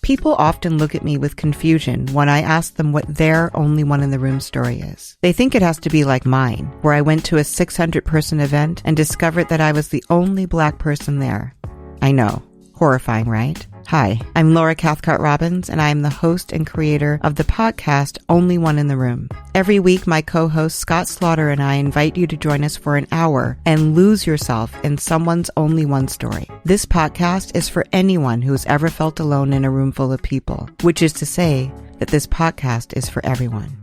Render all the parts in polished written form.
People often look at me with confusion when I ask them what their only one in the room story is. They think it has to be like mine, where I went to a 600-person event and discovered that I was the only Black person there. I know. Horrifying, right? Hi, I'm Laura Cathcart-Robbins, and I am the host and creator of the podcast Only One in the Room. Every week, my co-host Scott Slaughter and I invite you to join us for an hour and lose yourself in someone's only one story. This podcast is for anyone who's ever felt alone in a room full of people, which is to say that this podcast is for everyone.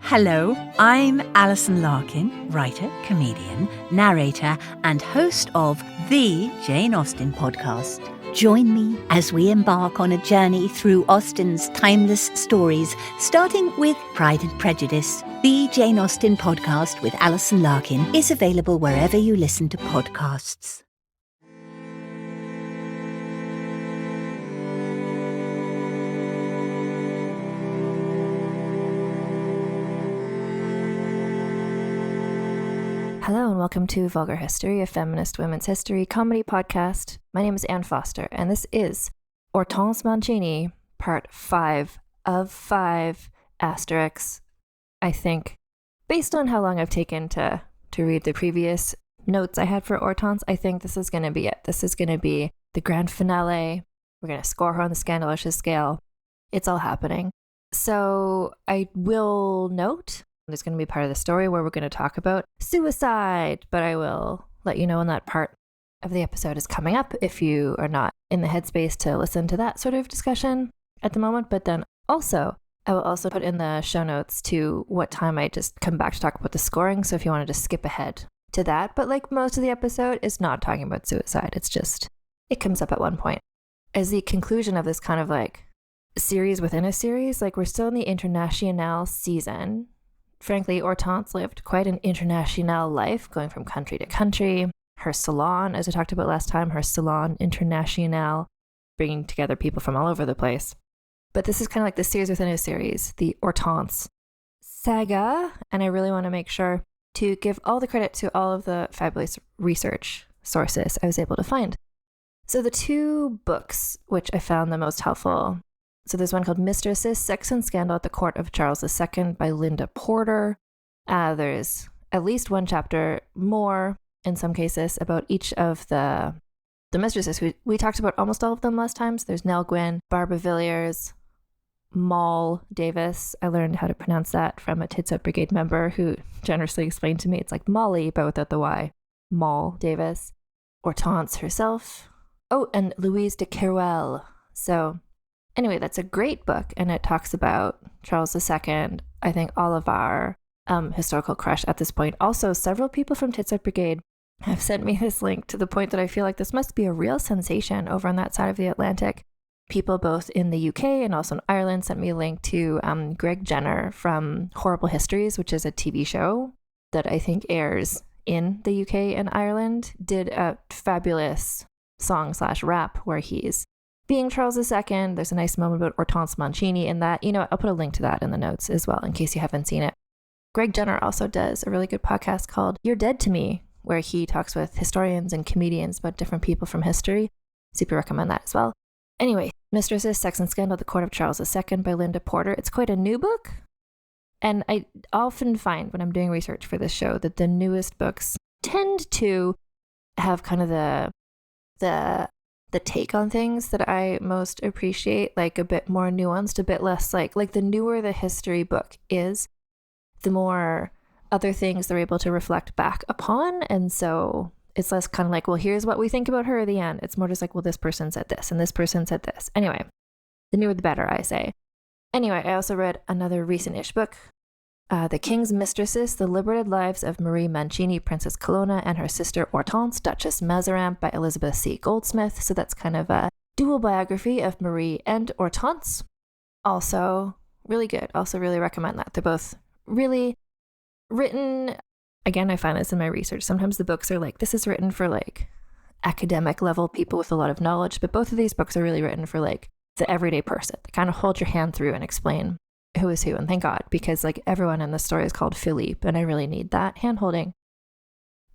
Hello, I'm Alison Larkin, writer, comedian, narrator, and host of the Jane Austen podcast. Join me as we embark on a journey through Austen's timeless stories, starting with Pride and Prejudice. The Jane Austen podcast with Alison Larkin is available wherever you listen to podcasts. Hello and welcome to Vulgar History, a feminist women's history comedy podcast. My name is Anne Foster, and this is Hortense Mancini, part 5 of 5 asterisks. I think, based on how long I've taken to read the previous notes I had for Hortense, I think this is going to be it. This is going to be the grand finale. We're going to score her on the scandalicious scale. It's all happening. So I will note there's going to be part of the story where we're going to talk about suicide, but I will let you know when that part of the episode is coming up if you are not in the headspace to listen to that sort of discussion at the moment. But then also, I will also put in the show notes to what time I just come back to talk about the scoring. So if you wanted to skip ahead to that, but like most of the episode is not talking about suicide. It's just, it comes up at one point as the conclusion of this kind of like series within a series. Like we're still in the Internationale season. Frankly, Hortense lived quite an international life, going from country to country. Her salon, as I talked about last time, her salon international, bringing together people from all over the place. But this is kind of like the series within a series, the Hortense saga. And I really want to make sure to give all the credit to all of the fabulous research sources I was able to find. So the two books which I found the most helpful. So there's one called Mistresses, Sex and Scandal at the Court of Charles II by Linda Porter. There's at least one chapter more, in some cases, about each of the mistresses. We talked about almost all of them last time. So there's Nell Gwyn, Barbara Villiers, Moll Davis. I learned how to pronounce that from a Tits Out Brigade member who generously explained to me it's like Molly, but without the Y. Moll Davis. Hortense herself. Oh, and Louise de Keroualle. So anyway, that's a great book, and it talks about Charles II. I think all of our historical crush at this point. Also, several people from Tits Out Brigade have sent me this link to the point that I feel like this must be a real sensation over on that side of the Atlantic. People both in the UK and also in Ireland sent me a link to Greg Jenner from Horrible Histories, which is a TV show that I think airs in the UK and Ireland, did a fabulous song/rap where he's being Charles II. There's a nice moment about Hortense Mancini in that. You know, I'll put a link to that in the notes as well in case you haven't seen it. Greg Jenner also does a really good podcast called You're Dead to Me, where he talks with historians and comedians about different people from history. Super recommend that as well. Anyway, Mistresses, Sex and Scandal at the Court of Charles II by Linda Porter. It's quite a new book. And I often find when I'm doing research for this show that the newest books tend to have kind of the take on things that I most appreciate, like a bit more nuanced, a bit less like the newer the history book is, the more other things they're able to reflect back upon. And so it's less kind of like, well, here's what we think about her at the end. It's more just like, well, this person said this and this person said this. Anyway, the newer the better, I say. Anyway, I also read another recent-ish book, The King's Mistresses, The Liberated Lives of Marie Mancini, Princess Colonna, and her sister Hortense, Duchess Mazarin by Elizabeth C. Goldsmith. So that's kind of a dual biography of Marie and Hortense. Also really good. Also really recommend that. They're both really written. Again, I find this in my research. Sometimes the books are like, this is written for like academic level people with a lot of knowledge, but both of these books are really written for like the everyday person. They kind of hold your hand through and explain who is who, and thank God, because like everyone in the story is called Philippe, and I really need that hand holding.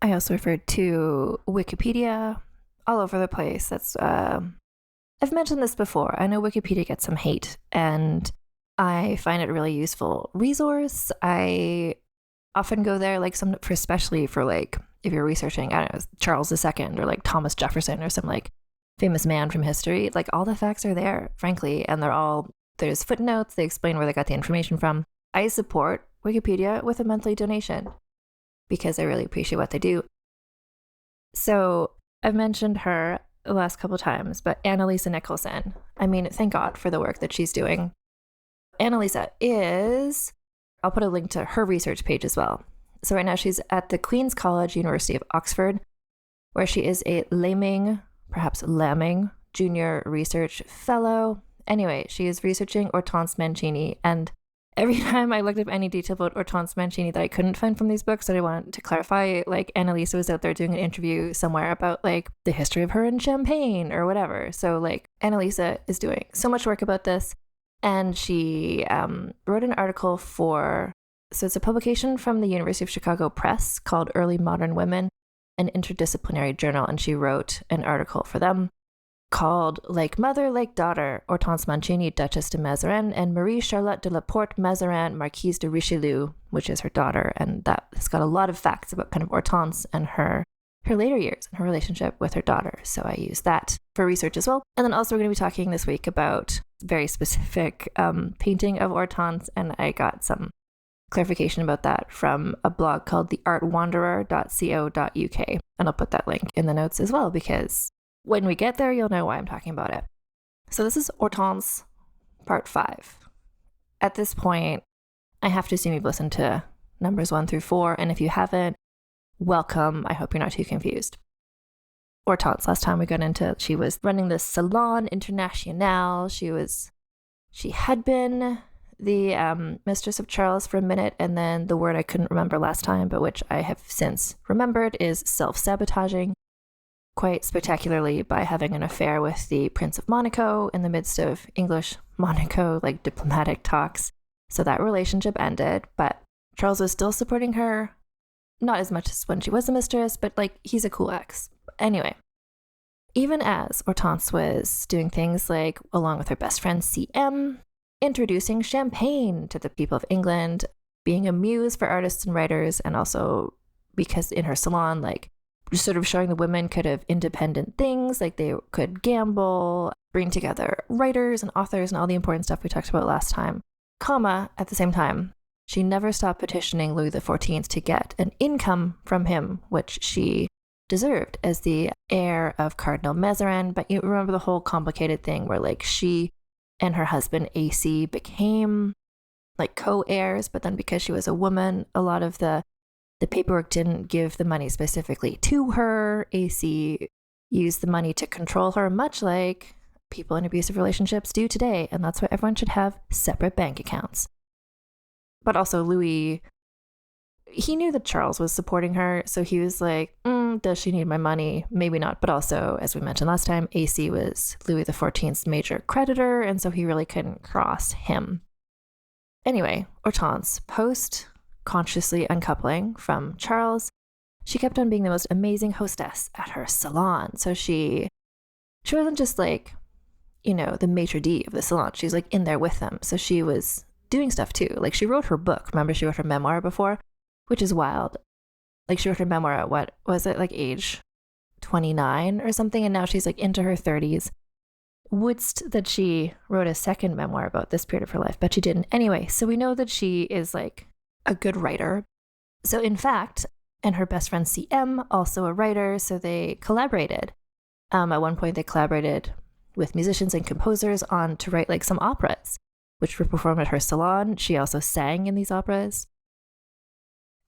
I also referred to Wikipedia all over the place. That's I've mentioned this before. I know Wikipedia gets some hate, and I find it a really useful resource. I often go there, like, especially for, like, if you're researching, I don't know, Charles II or like Thomas Jefferson or some like famous man from history. Like, all the facts are there, frankly, and there's footnotes. They explain where they got the information from. I support Wikipedia with a monthly donation because I really appreciate what they do. So I've mentioned her the last couple of times, but Annalisa Nicholson, I mean, thank God for the work that she's doing. Annalisa is, I'll put a link to her research page as well. So right now she's at the Queen's College, University of Oxford, where she is a Laming Junior Research Fellow. Anyway, she is researching Hortense Mancini, and every time I looked up any detail about Hortense Mancini that I couldn't find from these books that I wanted to clarify, like Annalisa was out there doing an interview somewhere about like the history of her in Champagne or whatever. So like Annalisa is doing so much work about this, and she wrote an article so it's a publication from the University of Chicago Press called Early Modern Women, an interdisciplinary journal, and she wrote an article for them called Like Mother, Like Daughter, Hortense Mancini, Duchess de Mazarin, and Marie Charlotte de la Porte Mazarin, Marquise de Richelieu, which is her daughter. And that has got a lot of facts about kind of Hortense and her later years and her relationship with her daughter. So I use that for research as well. And then also we're going to be talking this week about very specific painting of Hortense, and I got some clarification about that from a blog called theartwanderer.co.uk. And I'll put that link in the notes as well, because when we get there, you'll know why I'm talking about it. So this is Hortense part 5. At this point, I have to assume you've listened to numbers 1 through 4. And if you haven't, welcome. I hope you're not too confused. Hortense, last time we got into, she was running the Salon International. She had been the mistress of Charles for a minute, and then the word I couldn't remember last time, but which I have since remembered, is self-sabotaging, quite spectacularly by having an affair with the Prince of Monaco in the midst of English Monaco, like diplomatic talks. So that relationship ended, but Charles was still supporting her, not as much as when she was a mistress, but like he's a cool ex. Anyway, even as Hortense was doing things like, along with her best friend CM, introducing champagne to the people of England, being a muse for artists and writers, and also because in her salon, like, just sort of showing the women could have independent things, like they could gamble, bring together writers and authors and all the important stuff we talked about last time, at the same time, she never stopped petitioning Louis XIV to get an income from him, which she deserved as the heir of Cardinal Mazarin. But you remember the whole complicated thing where like she and her husband AC became like co-heirs, but then because she was a woman, a lot of the paperwork didn't give the money specifically to her. AC used the money to control her, much like people in abusive relationships do today, and that's why everyone should have separate bank accounts. But also Louis, he knew that Charles was supporting her, so he was like, does she need my money? Maybe not. But also, as we mentioned last time, AC was Louis XIV's major creditor, and so he really couldn't cross him. Anyway, Hortense, post-consciously uncoupling from Charles, she kept on being the most amazing hostess at her salon. So she wasn't just like, the maitre d' of the salon. She's like in there with them. So she was doing stuff too. Like she wrote her book. Remember, she wrote her memoir before, which is wild. Like she wrote her memoir at what was it, like age 29 or something, and now she's like into her 30s. Wouldst that she wrote a second memoir about this period of her life, but she didn't. Anyway, so we know that she is like a good writer. So in fact, and her best friend CM, also a writer, so they collaborated. At one point they collaborated with musicians and composers to write like some operas, which were performed at her salon. She also sang in these operas.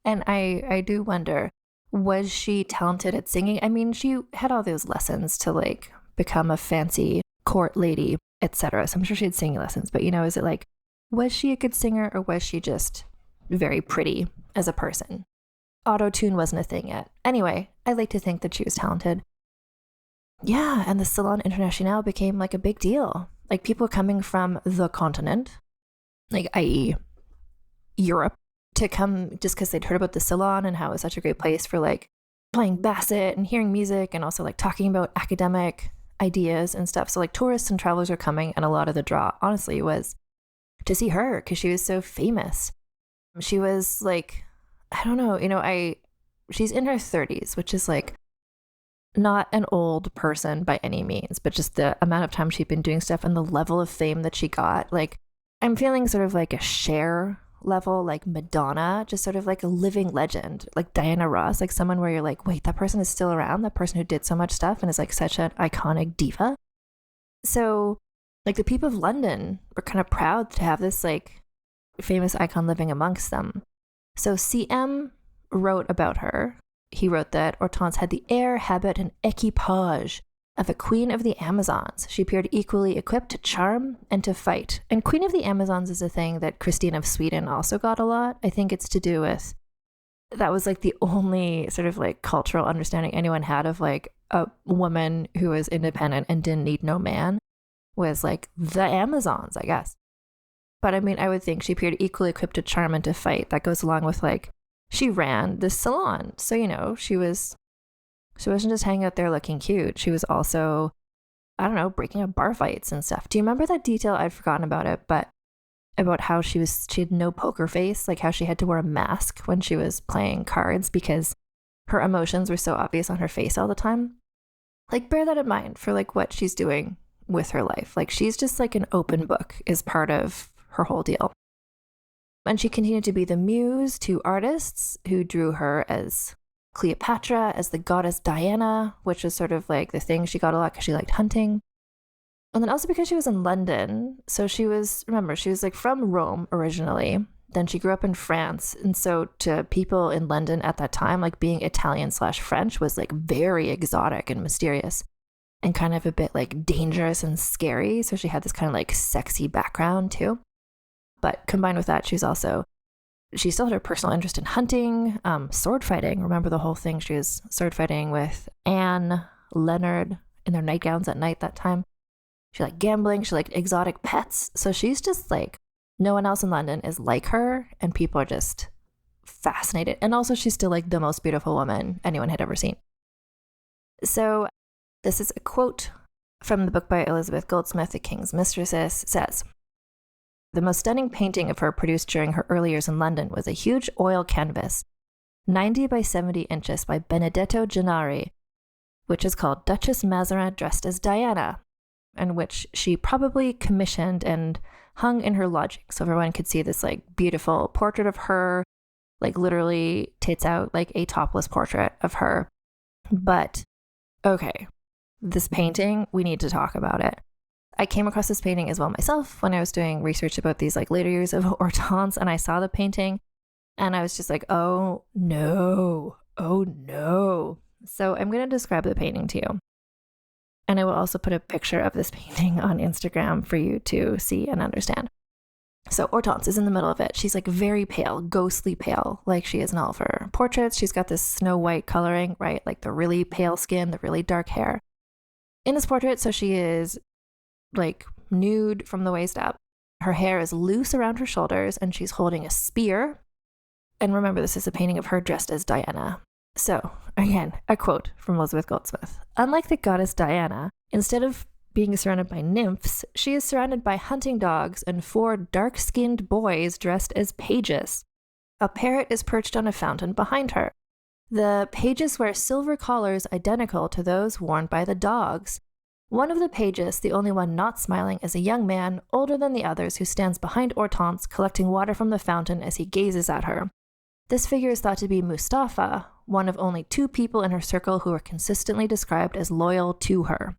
And I do wonder, was she talented at singing? I mean, she had all those lessons to like become a fancy court lady, etc. So I'm sure she had singing lessons, but is it like, was she a good singer or was she just very pretty as a person? Auto-tune wasn't a thing yet. Anyway, I like to think that she was talented. Yeah, and the Salon International became like a big deal. Like people coming from the continent, like i.e. Europe, to come just because they'd heard about the salon and how it was such a great place for like playing basset and hearing music and also like talking about academic ideas and stuff. So like tourists and travelers are coming, and a lot of the draw, honestly, was to see her because she was so famous. She was like, I don't know, she's in her 30s, which is like not an old person by any means, but just the amount of time she'd been doing stuff and the level of fame that she got. Like, I'm feeling sort of like a Cher level, like Madonna, just sort of like a living legend, like Diana Ross, like someone where you're like, wait, that person is still around, that person who did so much stuff and is like such an iconic diva. So like the people of London were kind of proud to have this like famous icon living amongst them. So CM wrote about her. He wrote that Hortense had the air, habit, and equipage of a queen of the Amazons. She appeared equally equipped to charm and to fight. And Queen of the Amazons is a thing that Christine of Sweden also got a lot. I think it's to do with, that was like the only sort of like cultural understanding anyone had of like a woman who was independent and didn't need no man, was like the Amazons, I guess. But I mean, I would think she appeared equally equipped to charm and to fight. That goes along with like, she ran this salon. So, she wasn't just hanging out there looking cute. She was also, I don't know, breaking up bar fights and stuff. Do you remember that detail? I'd forgotten about it, but about how she had no poker face, like how she had to wear a mask when she was playing cards because her emotions were so obvious on her face all the time. Like, bear that in mind for like what she's doing with her life. Like, she's just like an open book is part of her whole deal. And she continued to be the muse to artists who drew her as Cleopatra, as the goddess Diana, which was sort of like the thing she got a lot because she liked hunting. And then also because she was in London. So she was like from Rome originally. Then she grew up in France. And so to people in London at that time, like being Italian/French was like very exotic and mysterious and kind of a bit like dangerous and scary. So she had this kind of like sexy background too. But combined with that, she still had her personal interest in hunting, sword fighting. Remember the whole thing? She was sword fighting with Anne, Leonard in their nightgowns at night that time. She liked gambling. She liked exotic pets. So she's just like, no one else in London is like her. And people are just fascinated. And also she's still like the most beautiful woman anyone had ever seen. So this is a quote from the book by Elizabeth Goldsmith, The King's Mistresses, says, "The most stunning painting of her produced during her early years in London was a huge oil canvas, 90 by 70 inches by Benedetto Gennari, which is called Duchess Mazarin Dressed as Diana, and which she probably commissioned and hung in her lodging so everyone could see this like beautiful portrait of her, like literally tits out, like a topless portrait of her. But okay, this painting, we need to talk about it. I came across this painting as well myself when I was doing research about these like later years of Hortense, and I saw the painting and I was just like, oh no. So I'm going to describe the painting to you. And I will also put a picture of this painting on Instagram for you to see and understand. So Hortense is in the middle of it. She's like very pale, ghostly pale, like she is in all of her portraits. She's got this snow white coloring, right? Like the really pale skin, the really dark hair. In this portrait, so she is like nude from the waist up. Her hair is loose around her shoulders and she's holding a spear. And remember, this is a painting of her dressed as Diana. So again, a quote from Elizabeth Goldsmith. "Unlike the goddess Diana, instead of being surrounded by nymphs, she is surrounded by hunting dogs and 4 dark-skinned boys dressed as pages. A parrot is perched on a fountain behind her. The pages wear silver collars identical to those worn by the dogs. One of the pages, the only one not smiling, is a young man, older than the others, who stands behind Hortense, collecting water from the fountain as he gazes at her. This figure is thought to be Mustafa, one of only 2 people in her circle who are consistently described as loyal to her."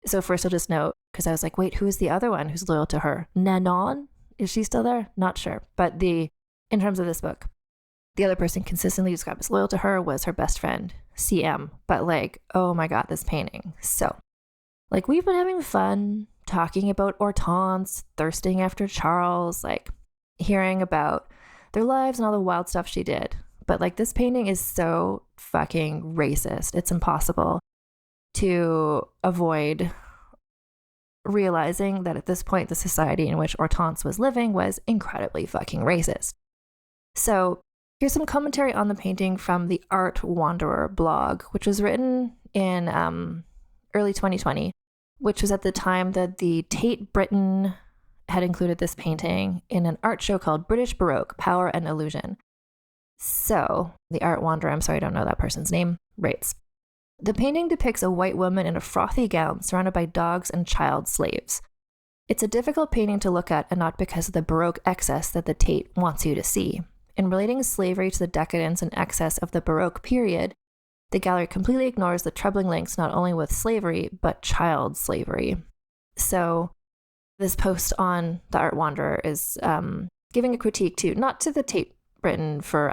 So first I'll just note, because I was like, wait, who is the other one who's loyal to her? Nanon? Is she still there? Not sure. But in terms of this book, the other person consistently described as loyal to her was her best friend, CM. But like, oh my God, this painting. So like, we've been having fun talking about Hortense, thirsting after Charles, like hearing about their lives and all the wild stuff she did. But like, this painting is so fucking racist. It's impossible to avoid realizing that at this point, the society in which Hortense was living was incredibly fucking racist. So here's some commentary on the painting from the Art Wanderer blog, which was written in early 2020, which was at the time that the Tate Britain had included this painting in an art show called British Baroque, Power and Illusion. So, the art wanderer, I'm sorry I don't know that person's name, writes, the painting depicts a white woman in a frothy gown surrounded by dogs and child slaves. It's a difficult painting to look at, and not because of the Baroque excess that the Tate wants you to see. In relating slavery to the decadence and excess of the Baroque period, the gallery completely ignores the troubling links not only with slavery, but child slavery. So this post on the Art Wanderer is giving a critique to, not to the Tate Britain for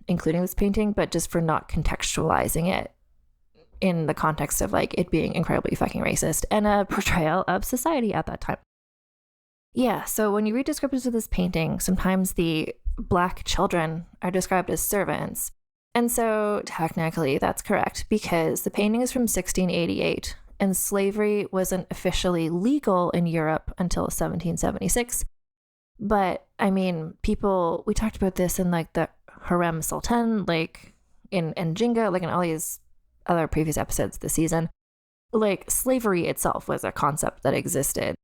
including this painting, but just for not contextualizing it in the context of like it being incredibly fucking racist and a portrayal of society at that time. Yeah, so when you read descriptions of this painting, sometimes the Black children are described as servants. And so technically that's correct because the painting is from 1688 and slavery wasn't officially legal in Europe until 1776. But I mean, we talked about this in like the Harem Sultan, like in Jinga, like in all these other previous episodes this season. Like slavery itself was a concept that existed.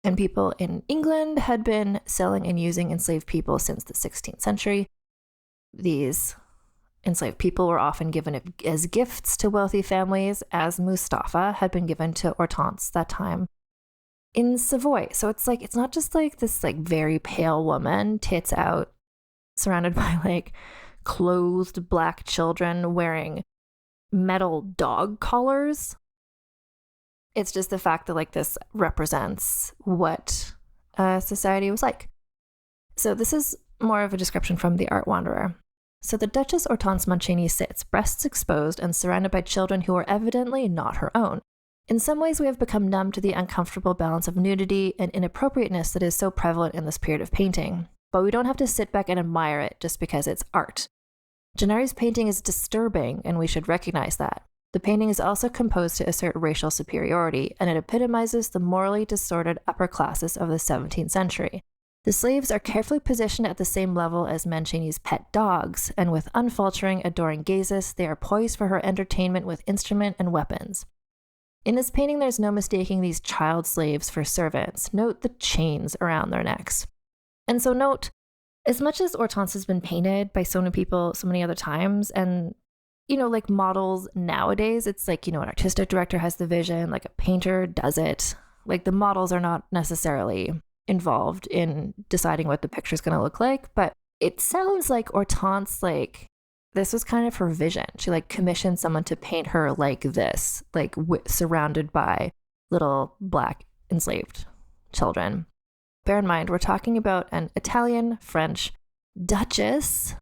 And people in England had been selling and using enslaved people since the 16th century. These enslaved people were often given as gifts to wealthy families, as Mustafa had been given to Hortense that time in Savoy. So it's like, it's not just like this like very pale woman, tits out, surrounded by like clothed Black children wearing metal dog collars. It's just the fact that like this represents what society was like. So this is more of a description from the Art Wanderer. So the Duchess Hortense Mancini sits, breasts exposed and surrounded by children who are evidently not her own. In some ways, we have become numb to the uncomfortable balance of nudity and inappropriateness that is so prevalent in this period of painting. But we don't have to sit back and admire it just because it's art. Gennari's painting is disturbing, and we should recognize that. The painting is also composed to assert racial superiority, and it epitomizes the morally distorted upper classes of the 17th century. The slaves are carefully positioned at the same level as Mancini's pet dogs, and with unfaltering, adoring gazes, they are poised for her entertainment with instrument and weapons. In this painting, there's no mistaking these child slaves for servants. Note the chains around their necks. And so note, as much as Hortense has been painted by so many people so many other times, and like models nowadays, it's like, an artistic director has the vision, like a painter does it. Like the models are not necessarily involved in deciding what the picture is going to look like, but it sounds like Hortense, like this was kind of her vision. She like commissioned someone to paint her like this, like surrounded by little Black enslaved children. Bear in mind, we're talking about an Italian French Duchess.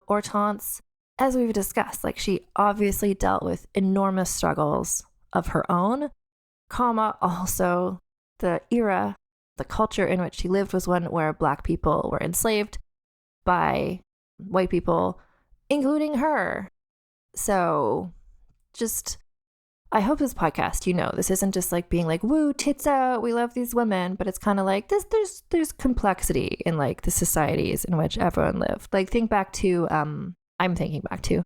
Hortense, as we've discussed, like she obviously dealt with enormous struggles of her own, also the era, the culture in which she lived was one where Black people were enslaved by white people, including her. So just, I hope this podcast, this isn't just like being like, woo, tits out, we love these women, but it's kind of like this, there's complexity in like the societies in which everyone lived. Like think back to, I'm thinking back to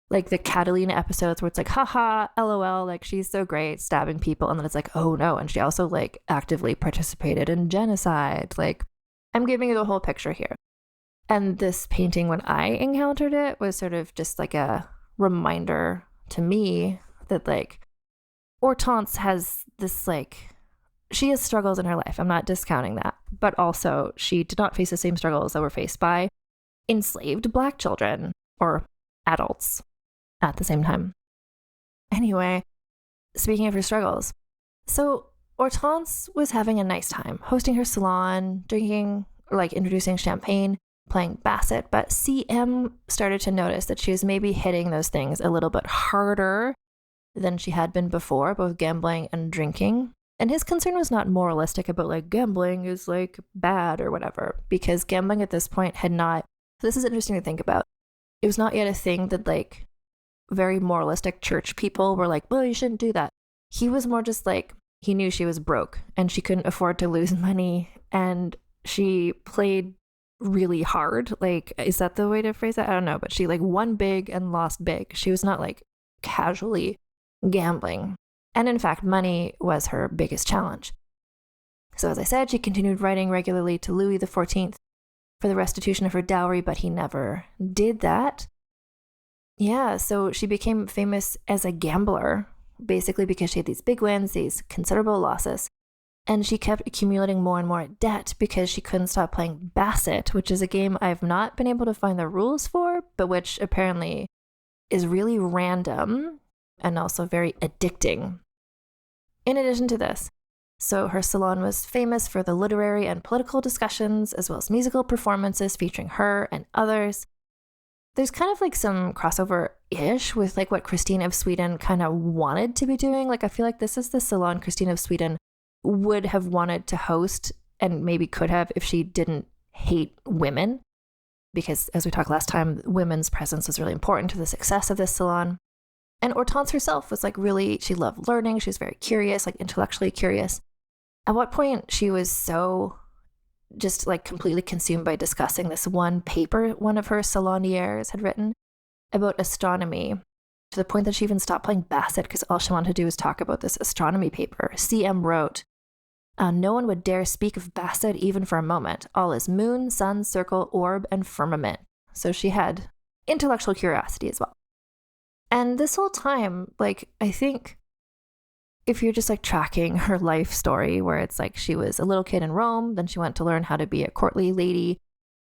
like the Catalina episodes where it's like, haha, LOL, like she's so great, stabbing people. And then it's like, oh no. And she also like actively participated in genocide. Like I'm giving you the whole picture here. And this painting, when I encountered it, was sort of just like a reminder to me that like Hortense has this like, she has struggles in her life. I'm not discounting that. But also she did not face the same struggles that were faced by enslaved Black children or adults at the same time. Anyway, speaking of her struggles, so Hortense was having a nice time hosting her salon, drinking, like introducing champagne, playing basset, but CM started to notice that she was maybe hitting those things a little bit harder than she had been before, both gambling and drinking. And his concern was not moralistic about like gambling is like bad or whatever, because gambling at this point had not, this is interesting to think about. It was not yet a thing that like very moralistic church people were like, well, you shouldn't do that. He was more just like, he knew she was broke and she couldn't afford to lose money. And she played really hard. Like, is that the way to phrase that? I don't know. But she like won big and lost big. She was not like casually gambling. And in fact, money was her biggest challenge. So as I said, she continued writing regularly to Louis XIV for the restitution of her dowry, but he never did that. Yeah, so she became famous as a gambler, basically because she had these big wins, these considerable losses. And she kept accumulating more and more debt because she couldn't stop playing Basset, which is a game I've not been able to find the rules for, but which apparently is really random and also very addicting. In addition to this, so her salon was famous for the literary and political discussions, as well as musical performances featuring her and others. There's kind of like some crossover-ish with like what Christine of Sweden kind of wanted to be doing. Like I feel like this is the salon Christine of Sweden would have wanted to host and maybe could have if she didn't hate women. Because as we talked last time, women's presence was really important to the success of this salon. And Hortense herself was like really, she loved learning. She was very curious, like intellectually curious. At what point she was so just like completely consumed by discussing this one paper one of her salonières had written about astronomy, to the point that she even stopped playing Basset because all she wanted to do was talk about this astronomy paper. CM wrote, "No one would dare speak of Basset even for a moment. All is moon, sun, circle, orb, and firmament." So she had intellectual curiosity as well. And this whole time, like, I think if you're just like tracking her life story, where it's like she was a little kid in Rome, then she went to learn how to be a courtly lady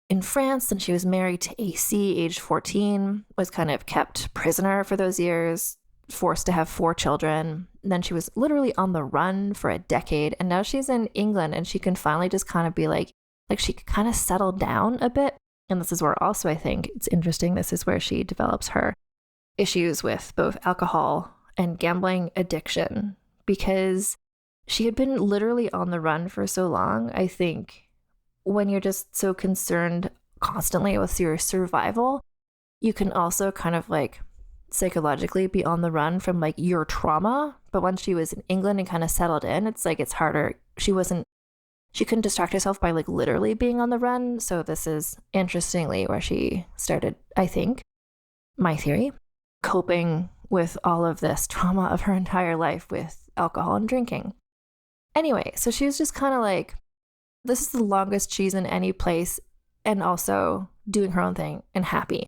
in France, then she was married to AC, age 14, was kind of kept prisoner for those years, forced to have 4 children. Then she was literally on the run for a decade, and now she's in England, and she can finally just kind of be like she could kind of settle down a bit. And this is where also I think it's interesting, this is where she develops her issues with both alcohol and gambling addiction, because she had been literally on the run for so long. I think when you're just so concerned constantly with your survival, you can also kind of like psychologically be on the run from like your trauma. But once she was in England and kind of settled in, it's like it's harder. She couldn't distract herself by like literally being on the run. So this is interestingly where she started, I think, my theory, coping with all of this trauma of her entire life with alcohol and drinking. Anyway, so she was just kind of like, this is the longest she's in any place and also doing her own thing and happy.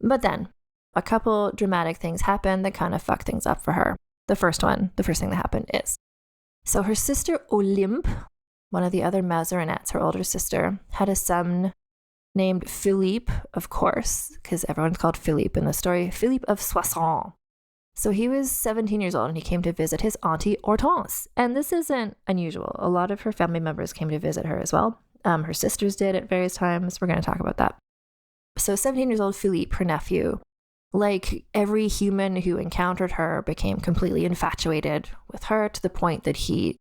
But then a couple dramatic things happened that kind of fucked things up for her. The first thing that happened is, so her sister Olympe, one of the other Mazarinets, her older sister, had a son named Philippe, of course, because everyone's called Philippe in the story, Philippe of Soissons. So he was 17 years old and he came to visit his auntie Hortense. And this isn't unusual. A lot of her family members came to visit her as well. Her sisters did at various times. We're going to talk about that. So 17 years old Philippe, her nephew, like every human who encountered her, became completely infatuated with her to the point that he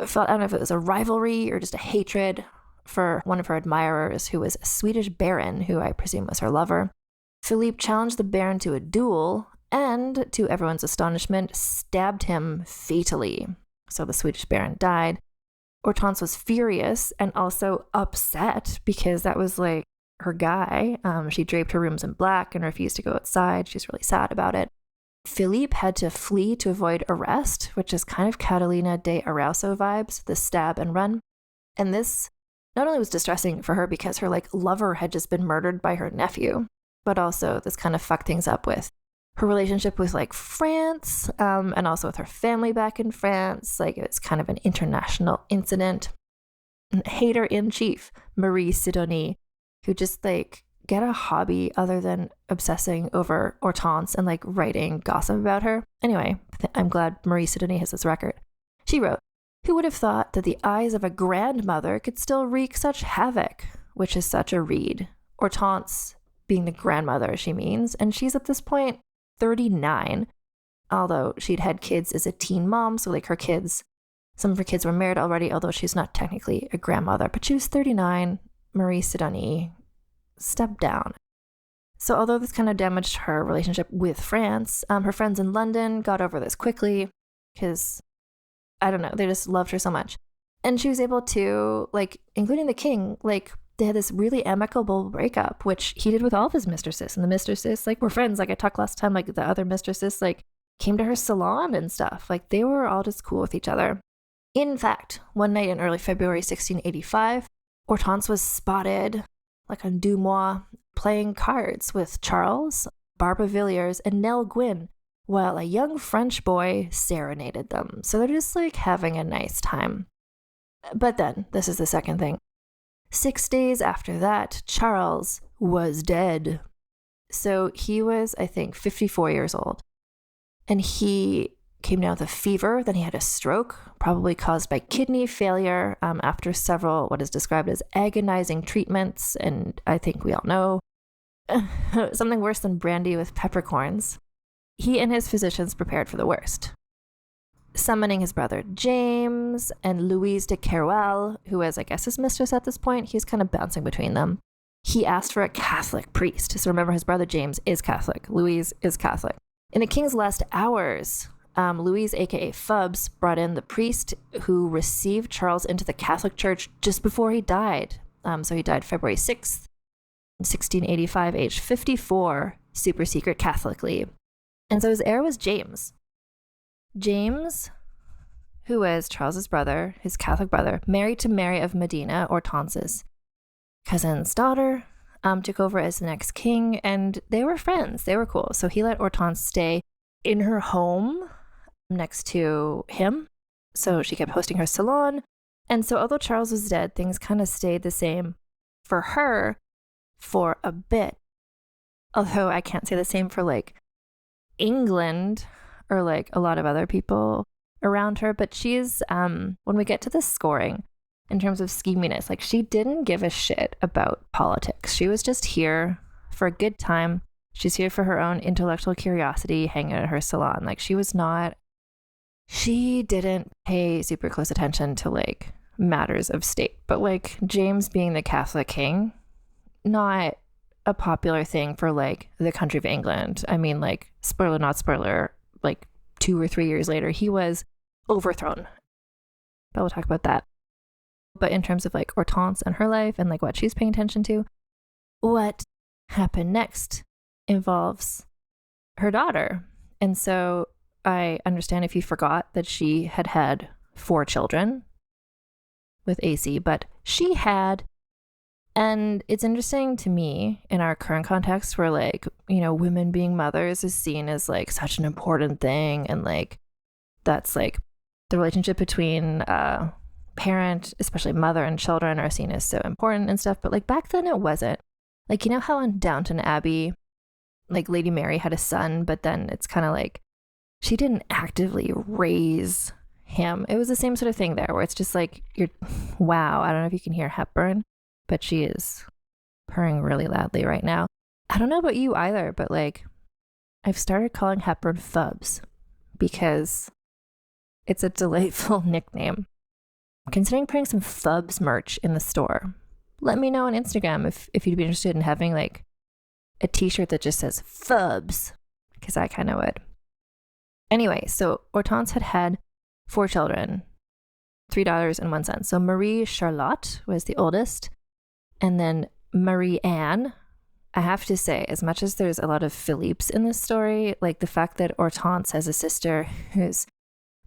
felt, I don't know if it was a rivalry or just a hatred for one of her admirers, who was a Swedish baron, who I presume was her lover. Philippe challenged the baron to a duel and, to everyone's astonishment, stabbed him fatally. So the Swedish baron died. Hortense was furious and also upset because that was like her guy. She draped her rooms in black and refused to go outside. She's really sad about it. Philippe had to flee to avoid arrest, which is kind of Catalina de Arauso vibes, the stab and run. And this not only was distressing for her because her like lover had just been murdered by her nephew, but also this kind of fucked things up with her relationship with like France, and also with her family back in France. Like it's kind of an international incident. Hater in chief, Marie Sidonie, who just like get a hobby other than obsessing over Hortense and like writing gossip about her. Anyway, I'm glad Marie Sidonie has this record. She wrote, "Who would have thought that the eyes of a grandmother could still wreak such havoc?" Which is such a read. Hortense being the grandmother she means, and she's at this point 39, although she'd had kids as a teen mom, so like her kids, some of her kids were married already, although she's not technically a grandmother, but she was 39. Marie Sidonie stepped down. So although this kind of damaged her relationship with France, her friends in London got over this quickly because, I don't know, they just loved her so much. And she was able to, like, including the king, like, they had this really amicable breakup, which he did with all of his mistresses. And the mistresses, like, were friends. Like I talked last time, like the other mistresses, like, came to her salon and stuff. Like, they were all just cool with each other. In fact, one night in early February 1685, Hortense was spotted, like on deux mois, playing cards with Charles, Barbara Villiers, and Nell Gwynn, while a young French boy serenaded them. So they're just like having a nice time. But then, this is the second thing. 6 days after that, Charles was dead. So he was, I think, 54 years old. And he came down with a fever. Then he had a stroke, probably caused by kidney failure after several what is described as agonizing treatments. And I think we all know something worse than brandy with peppercorns. He and his physicians prepared for the worst, summoning his brother James and Louise de Keroualle, who was, I guess, his mistress at this point. He's kind of bouncing between them. He asked for a Catholic priest. So remember, his brother James is Catholic. Louise is Catholic. In the king's last hours, Louise, aka Phubbs, brought in the priest who received Charles into the Catholic Church just before he died. So he died February 6th, 1685, aged 54, super secret Catholicly. And so his heir was James. James, who was Charles's brother, his Catholic brother, married to Mary of Modena, Hortense's cousin's daughter, took over as the next king, and they were friends. They were cool. So he let Hortense stay in her home next to him. So she kept hosting her salon. And so although Charles was dead, things kind of stayed the same for her for a bit. Although I can't say the same for like England or like a lot of other people around her. But she's, when we get to the scoring, in terms of scheminess, like, she didn't give a shit about politics. She was just here for a good time. She's here for her own intellectual curiosity, hanging at her salon. Like, she didn't pay super close attention to like matters of state. But like James being the Catholic king, not a popular thing for like the country of England. I mean, like, spoiler, not spoiler, like 2 or 3 years later, he was overthrown. But we'll talk about that. But in terms of like Hortense and her life and like what she's paying attention to, what happened next involves her daughter. And so I understand if you forgot that she had had 4 children with AC, but she had. And it's interesting to me in our current context where like, you know, women being mothers is seen as like such an important thing. And like, that's like the relationship between parent, especially mother and children, are seen as so important and stuff. But like back then it wasn't. Like, you know how in Downton Abbey, like Lady Mary had a son, but then it's kind of like she didn't actively raise him. It was the same sort of thing there where it's just like, wow, I don't know if you can hear Hepburn, but she is purring really loudly right now. I don't know about you either, but like I've started calling Hepburn Phubbs because it's a delightful nickname. I'm considering putting some Phubbs merch in the store. Let me know on Instagram if you'd be interested in having like a t-shirt that just says Phubbs, because I kind of would. Anyway, so Hortense had 4 children, $3 and 1 cent. So Marie Charlotte was the oldest. And then Marie Anne. I have to say, as much as there's a lot of Philippes in this story, like the fact that Hortense has a sister who's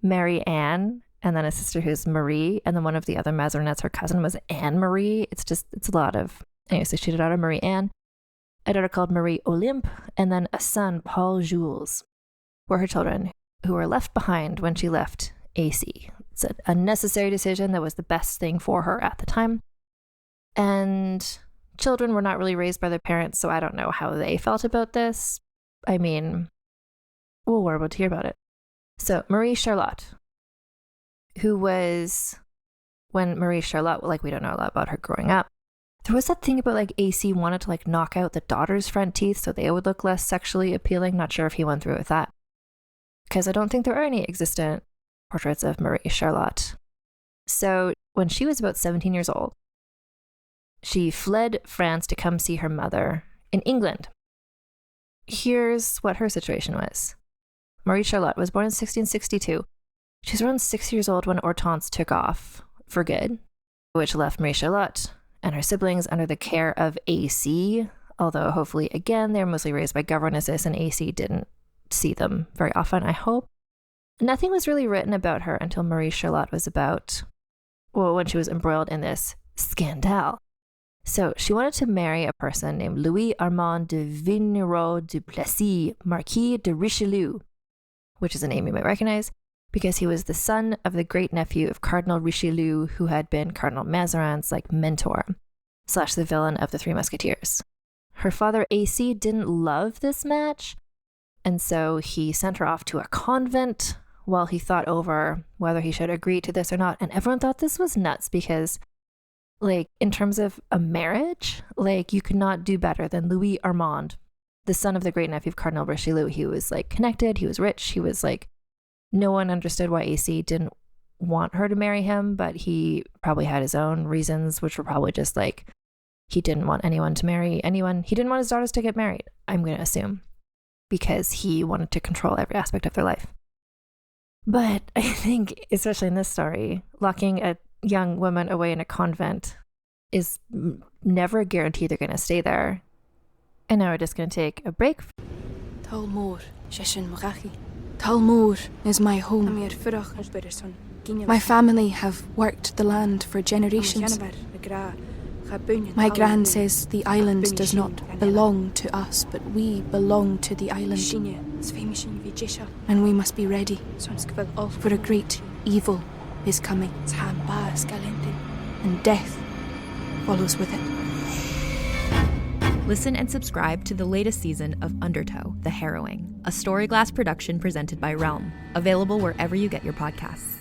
Mary Anne, and then a sister who's Marie, and then one of the other Mazarinets, her cousin, was Anne Marie. It's a lot of, anyway, so she had a daughter, Marie Anne, a daughter called Marie Olympe, and then a son, Paul Jules, were her children who were left behind when she left AC. It's a necessary decision that was the best thing for her at the time. And children were not really raised by their parents, so I don't know how they felt about this. I mean, we're about to hear about it. So Marie Charlotte, who was, when Marie Charlotte, like, we don't know a lot about her growing up. There was that thing about like AC wanted to like knock out the daughter's front teeth so they would look less sexually appealing. Not sure if he went through with that, because I don't think there are any existent portraits of Marie Charlotte. So when she was about 17 years old, she fled France to come see her mother in England. Here's what her situation was. Marie Charlotte was born in 1662. She was around 6 years old when Hortense took off for good, which left Marie Charlotte and her siblings under the care of AC, although hopefully, again, they were mostly raised by governesses and AC didn't see them very often, I hope. Nothing was really written about her until Marie Charlotte was when she was embroiled in this scandal. So she wanted to marry a person named Louis Armand de Vignereau du Plessis, Marquis de Richelieu, which is a name you might recognize, because he was the son of the great-nephew of Cardinal Richelieu, who had been Cardinal Mazarin's mentor, / the villain of the Three Musketeers. Her father, AC, didn't love this match, and so he sent her off to a convent while he thought over whether he should agree to this or not. And everyone thought this was nuts because, in terms of a marriage, you could not do better than Louis Armand, the son of the great-nephew of Cardinal Richelieu. He was, connected, he was rich, he was, no one understood why AC didn't want her to marry him, but he probably had his own reasons, which were probably just, he didn't want anyone to marry anyone. He didn't want his daughters to get married, I'm going to assume, because he wanted to control every aspect of their life. But I think, especially in this story, locking a young woman away in a convent is never a guarantee they're going to stay there. And now we're just going to take a break. Talmor, Sheshin Marachi. Talmor is my home. My family have worked the land for generations. My gran says the island does not belong to us, but we belong to the island. And we must be ready, for a great evil is coming, and death follows with it. Listen and subscribe to the latest season of Undertow, The Harrowing, a Storyglass production presented by Realm, available wherever you get your podcasts.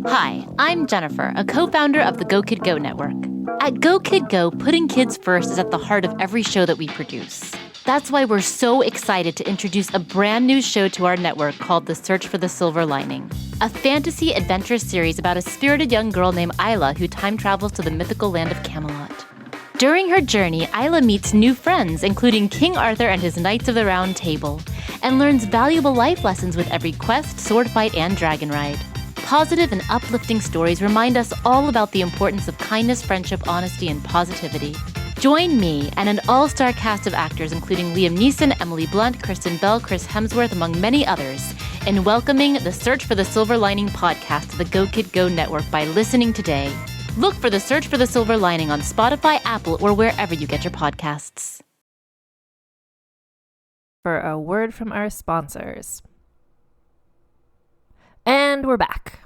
Hi, I'm Jennifer, a co-founder of the Go Kid Go network. At Go Kid Go, putting kids first is at the heart of every show that we produce. That's why we're so excited to introduce a brand new show to our network called The Search for the Silver Lining, a fantasy adventure series about a spirited young girl named Isla who time travels to the mythical land of Camelot. During her journey, Isla meets new friends, including King Arthur and his Knights of the Round Table, and learns valuable life lessons with every quest, sword fight, and dragon ride. Positive and uplifting stories remind us all about the importance of kindness, friendship, honesty, and positivity. Join me and an all-star cast of actors including Liam Neeson, Emily Blunt, Kristen Bell, Chris Hemsworth, among many others, in welcoming the Search for the Silver Lining podcast to the Go Kid Go network by listening today. Look for the Search for the Silver Lining on Spotify, Apple, or wherever you get your podcasts. For a word from our sponsors. And we're back.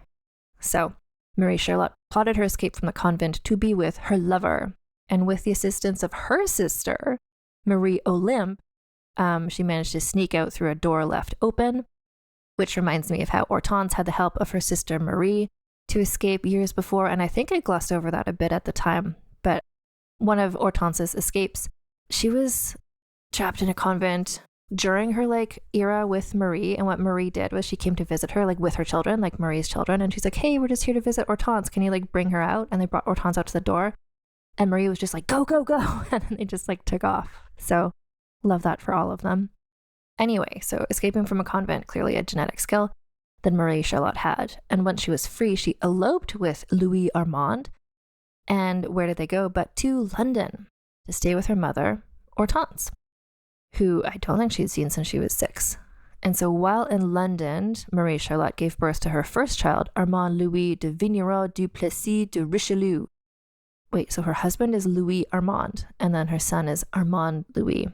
So, Marie Charlotte plotted her escape from the convent to be with her lover. And with the assistance of her sister, Marie Olympe, she managed to sneak out through a door left open, which reminds me of how Hortense had the help of her sister Marie to escape years before. And I think I glossed over that a bit at the time. But one of Hortense's escapes, she was trapped in a convent during her era with Marie, and what Marie did was she came to visit her with her children, Marie's children, and she's like, hey, we're just here to visit Hortense, can you bring her out? And they brought Hortense out to the door, and Marie was just go, go, go, and then they just took off. So love that for all of them. Anyway, so escaping from a convent, clearly a genetic skill that Marie Charlotte had, and once she was free, she eloped with Louis Armand. And where did they go but to London to stay with her mother, Hortense, who I don't think she'd seen since she was 6. And so while in London, Marie Charlotte gave birth to her first child, Armand Louis de Vignereau du Plessis de Richelieu. Wait, so her husband is Louis Armand, and then her son is Armand Louis.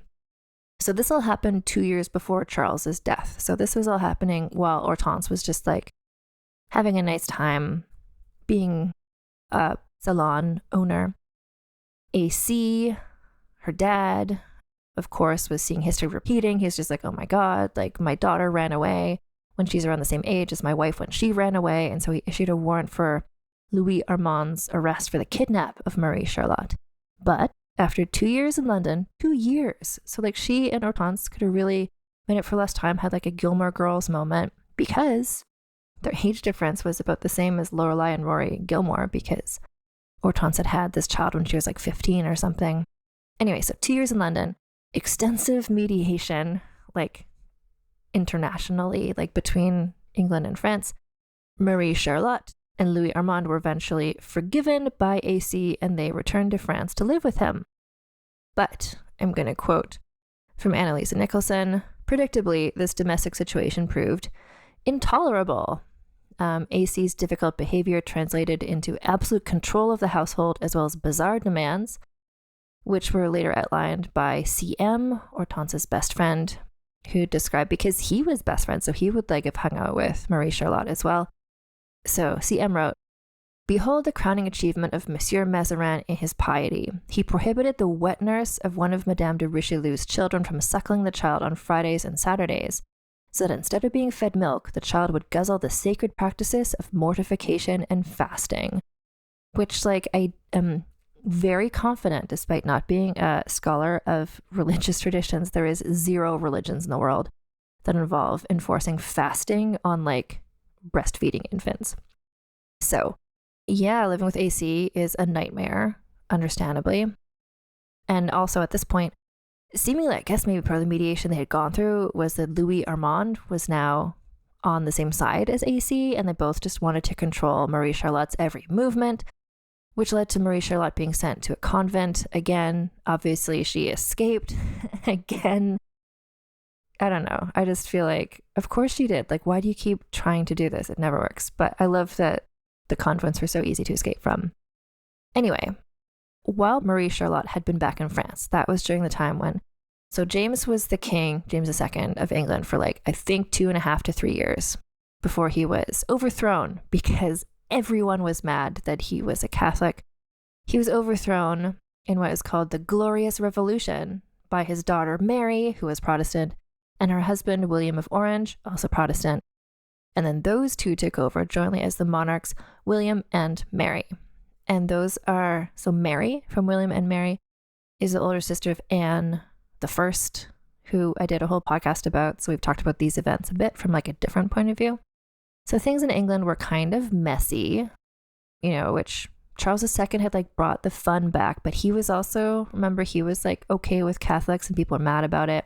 So this all happened 2 years before Charles's death. So this was all happening while Hortense was just having a nice time being a salon owner. AC, her dad, of course, was seeing history repeating. He's just oh my God, my daughter ran away when she's around the same age as my wife when she ran away. And so he issued a warrant for Louis Armand's arrest for the kidnap of Marie Charlotte. But after 2 years in London, 2 years. So she and Hortense could have really made it for less time, had a Gilmore Girls moment, because their age difference was about the same as Lorelai and Rory Gilmore, because Hortense had this child when she was 15 or something. Anyway, so 2 years in London, extensive mediation, internationally, between England and France. Marie Charlotte and Louis Armand were eventually forgiven by AC, and they returned to France to live with him. But I'm going to quote from Annalisa Nicholson, predictably, this domestic situation proved intolerable. AC's difficult behavior translated into absolute control of the household, as well as bizarre demands, which were later outlined by CM, Hortense's best friend, who described, because he was best friends, so he would like have hung out with Marie Charlotte as well. So CM wrote, "Behold the crowning achievement of Monsieur Mazarin in his piety. He prohibited the wet nurse of one of Madame de Richelieu's children from suckling the child on Fridays and Saturdays, so that instead of being fed milk, the child would guzzle the sacred practices of mortification and fasting." Which, like, I am very confident, despite not being a scholar of religious traditions, there is 0 religions in the world that involve enforcing fasting on, like, breastfeeding infants. So, yeah, living with AC is a nightmare, understandably. And also at this point, seemingly, I guess maybe part of the mediation they had gone through was that Louis Armand was now on the same side as AC, and they both just wanted to control Marie Charlotte's every movement, which led to Marie Charlotte being sent to a convent. Again, obviously she escaped. Again, I don't know. I just feel like, of course she did. Like, why do you keep trying to do this? It never works. But I love that the convents were so easy to escape from. Anyway, while Marie Charlotte had been back in France, that was during the time when, so James was the king, James II of England, for like, I think 2.5 to 3 years before he was overthrown because everyone was mad that he was a Catholic. He was overthrown in what is called the Glorious Revolution by his daughter Mary, who was Protestant, and her husband William of Orange, also Protestant. And then those two took over jointly as the monarchs, William and Mary. And those are, so Mary from William and Mary is the older sister of Anne the First, who I did a whole podcast about. So we've talked about these events a bit from like a different point of view. So things in England were kind of messy, you know, which Charles II had like brought the fun back, but he was also, remember, he was like okay with Catholics and people were mad about it.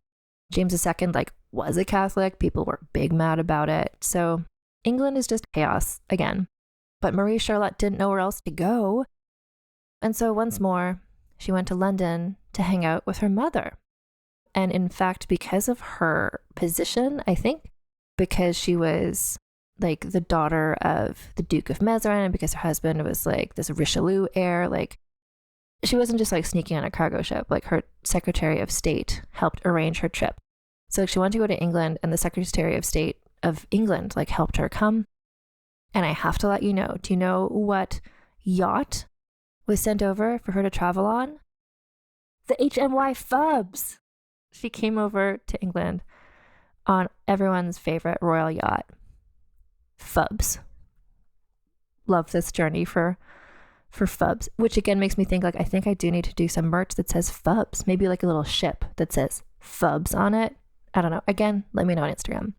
James II like was a Catholic, people were big mad about it. So England is just chaos again. But Marie Charlotte didn't know where else to go. And so once more, she went to London to hang out with her mother. And in fact, because of her position, I think, because she was like the daughter of the Duke of Mazarin, and because her husband was like this Richelieu heir, like she wasn't just like sneaking on a cargo ship. Like her Secretary of State helped arrange her trip. So she wanted to go to England, and the Secretary of State of England like helped her come. And I have to let you know, do you know what yacht was sent over for her to travel on? The HMY Fubs. She came over to England on everyone's favorite royal yacht, Fubs. Love this journey for Fubs, which again makes me think like I think I do need to do some merch that says Fubs, maybe like a little ship that says Fubs on it. I don't know. Again, let me know on Instagram.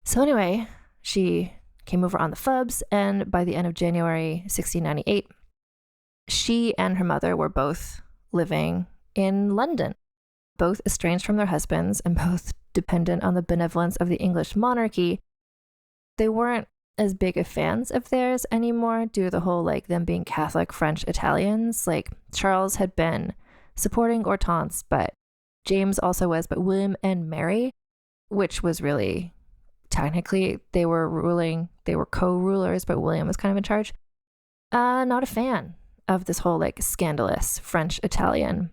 So anyway, she came over on the Fubs, and by the end of January 1698, she and her mother were both living in London, both estranged from their husbands and both dependent on the benevolence of the English monarchy. They weren't as big of fans of theirs anymore due to the whole like them being Catholic French Italians. Like Charles had been supporting Hortense, but James also was, but William and Mary, which was really technically they were co-rulers, but William was kind of in charge. Not a fan of this whole like scandalous French Italian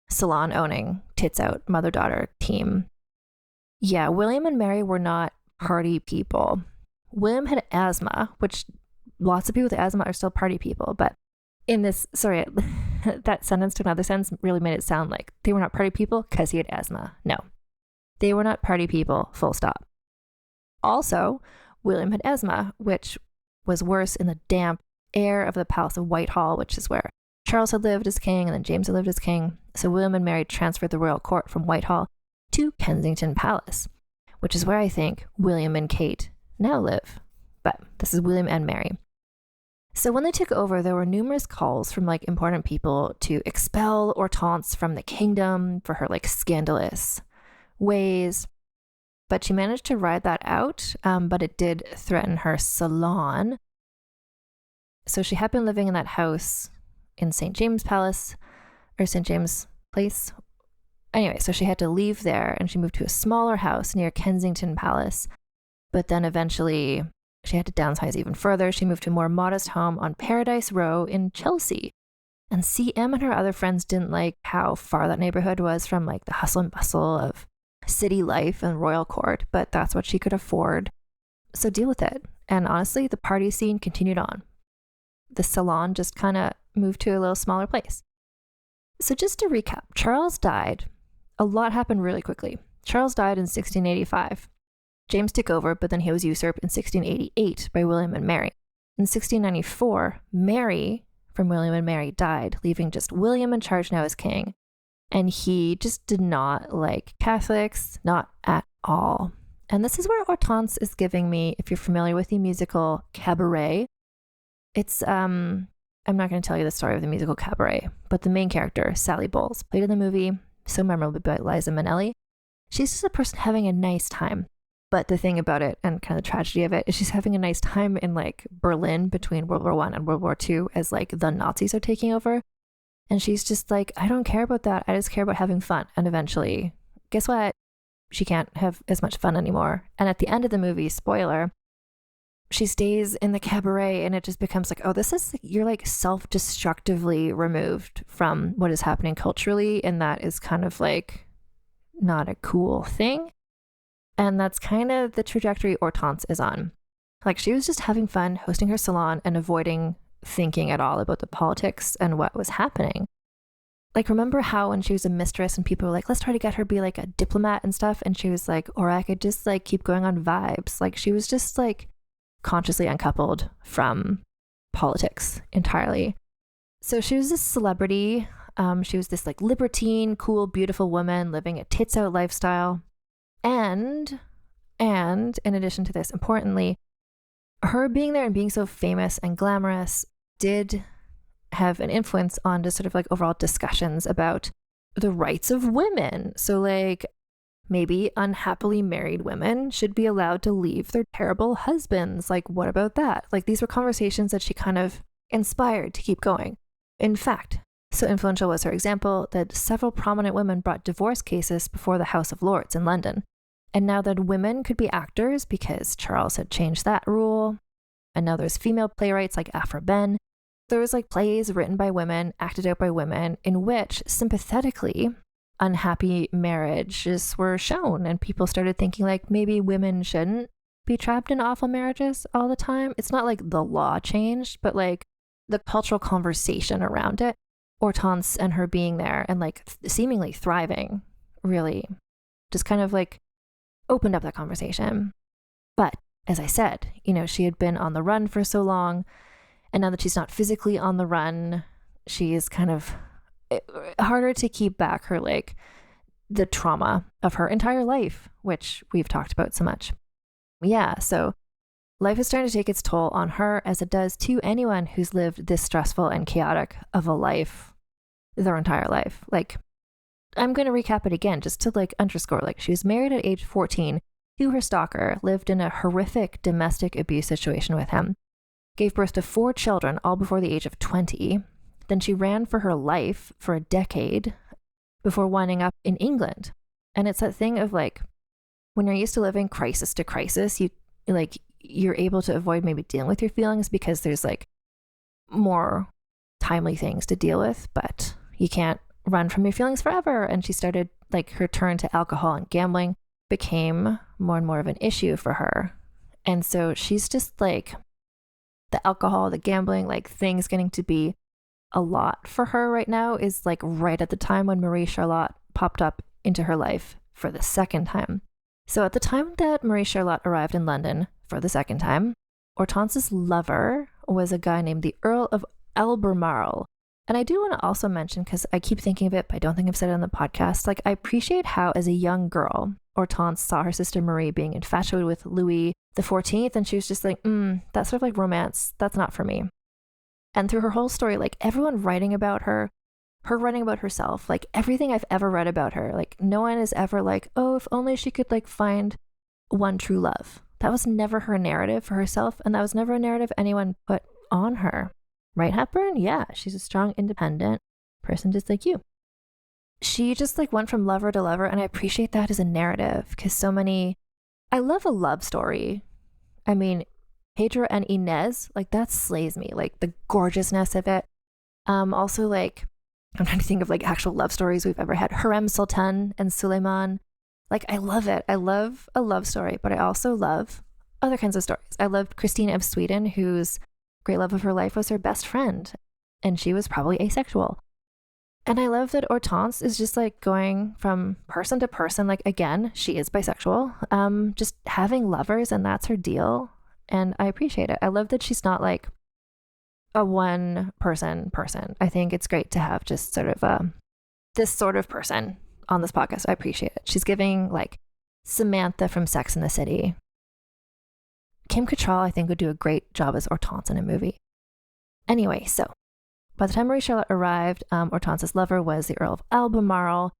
salon owning tits out mother-daughter team. Yeah, William and Mary were not party people. William had asthma, which lots of people with asthma are still party people, but in this, sorry, that sentence to another sentence really made it sound like they were not party people because he had asthma. No, they were not party people, full stop. Also, William had asthma, which was worse in the damp air of the Palace of Whitehall, which is where Charles had lived as king and then James had lived as king. So William and Mary transferred the royal court from Whitehall to Kensington Palace, which is where I think William and Kate now live. But this is William and Mary. So when they took over, there were numerous calls from like important people to expel Hortense from the kingdom for her like scandalous ways. But she managed to ride that out, but it did threaten her salon. So she had been living in that house in St. James Palace, or St. James Place, Anyway, so she had to leave there and she moved to a smaller house near Kensington Palace. But then eventually she had to downsize even further. She moved to a more modest home on Paradise Row in Chelsea. And CM and her other friends didn't like how far that neighborhood was from like the hustle and bustle of city life and royal court, but that's what she could afford. So deal with it. And honestly, the party scene continued on. The salon just kind of moved to a little smaller place. So just to recap, Charles died. A lot happened really quickly. Charles died in 1685. James took over, but then he was usurped in 1688 by William and Mary. In 1694, Mary from William and Mary died, leaving just William in charge now as king. And he just did not like Catholics, not at all. And this is where Hortense is giving me, if you're familiar with the musical Cabaret, it's, I'm not going to tell you the story of the musical Cabaret, but the main character, Sally Bowles, played in the movie, so memorable by Liza Minnelli. She's just a person having a nice time. But the thing about it, and kind of the tragedy of it, is she's having a nice time in like Berlin between World War I and World War II as like the Nazis are taking over. And she's just like, I don't care about that. I just care about having fun. And eventually, guess what? She can't have as much fun anymore. And at the end of the movie, spoiler, she stays in the cabaret and it just becomes like, oh, this is, you're like self-destructively removed from what is happening culturally. And that is kind of like not a cool thing. And that's kind of the trajectory Hortense is on. Like she was just having fun hosting her salon and avoiding thinking at all about the politics and what was happening. Like, remember how when she was a mistress and people were like, let's try to get her to be like a diplomat and stuff. And she was like, or I could just like keep going on vibes. Like she was just like consciously uncoupled from politics entirely. So she was this celebrity. She was this like libertine, cool, beautiful woman living a tits out lifestyle. And in addition to this, importantly, her being there and being so famous and glamorous did have an influence on just sort of like overall discussions about the rights of women. So like maybe unhappily married women should be allowed to leave their terrible husbands. Like, what about that? Like these were conversations that she kind of inspired to keep going. In fact, so influential was her example that several prominent women brought divorce cases before the House of Lords in London. And now that women could be actors because Charles had changed that rule, and now there's female playwrights like Aphra Behn, there was like plays written by women, acted out by women, in which sympathetically unhappy marriages were shown, and people started thinking like maybe women shouldn't be trapped in awful marriages all the time. It's not like the law changed, but like the cultural conversation around it. Hortense and her being there and like seemingly thriving really just kind of like opened up that conversation. But as I said, you know, she had been on the run for so long, and now that she's not physically on the run, she is kind of harder to keep back her like the trauma of her entire life, which we've talked about so much. Yeah, so life is starting to take its toll on her, as it does to anyone who's lived this stressful and chaotic of a life their entire life. Like, I'm going to recap it again just to like underscore, like she was married at age 14 to her stalker, lived in a horrific domestic abuse situation with him, gave birth to 4 children all before the age of 20. Then she ran for her life for a decade before winding up in England. And it's that thing of like, when you're used to living crisis to crisis, you're able to avoid maybe dealing with your feelings because there's like more timely things to deal with, but you can't run from your feelings forever. And she started like her turn to alcohol and gambling became more and more of an issue for her. And so she's just like the alcohol, the gambling, like things getting to be a lot for her right now is like right at the time when Marie Charlotte popped up into her life for the second time. So at the time that Marie Charlotte arrived in London for the second time, Hortense's lover was a guy named the Earl of Albemarle. And I do want to also mention, because I keep thinking of it, but I don't think I've said it on the podcast, like I appreciate how as a young girl, Hortense saw her sister Marie being infatuated with Louis XIV, and she was just like, that sort of like romance, that's not for me. And through her whole story, like everyone writing about her writing about herself, like everything I've ever read about her, like no one is ever like, oh, if only she could like find one true love. That was never her narrative for herself, and that was never a narrative anyone put on her. Right, Hepburn? Yeah, she's a strong, independent person just like you. she just like went from lover to lover, and I appreciate that as a narrative because I love a love story. I mean, Pedro and Inez, like that slays me, like the gorgeousness of it. Also like, I'm trying to think of like actual love stories we've ever had. Hurrem Sultan and Suleiman. Like I love it. I love a love story, but I also love other kinds of stories. I loved Christina of Sweden, whose great love of her life was her best friend, and she was probably asexual. And I love that Hortense is just like going from person to person. Like, again, she is bisexual, just having lovers, and that's her deal. And I appreciate it. I love that she's not like a one person. I think it's great to have just sort of this sort of person on this podcast. I appreciate it. She's giving like Samantha from Sex and the City. Kim Cattrall, I think, would do a great job as Hortense in a movie. Anyway, so by the time Marie Charlotte arrived, Hortense's lover was the Earl of Albemarle.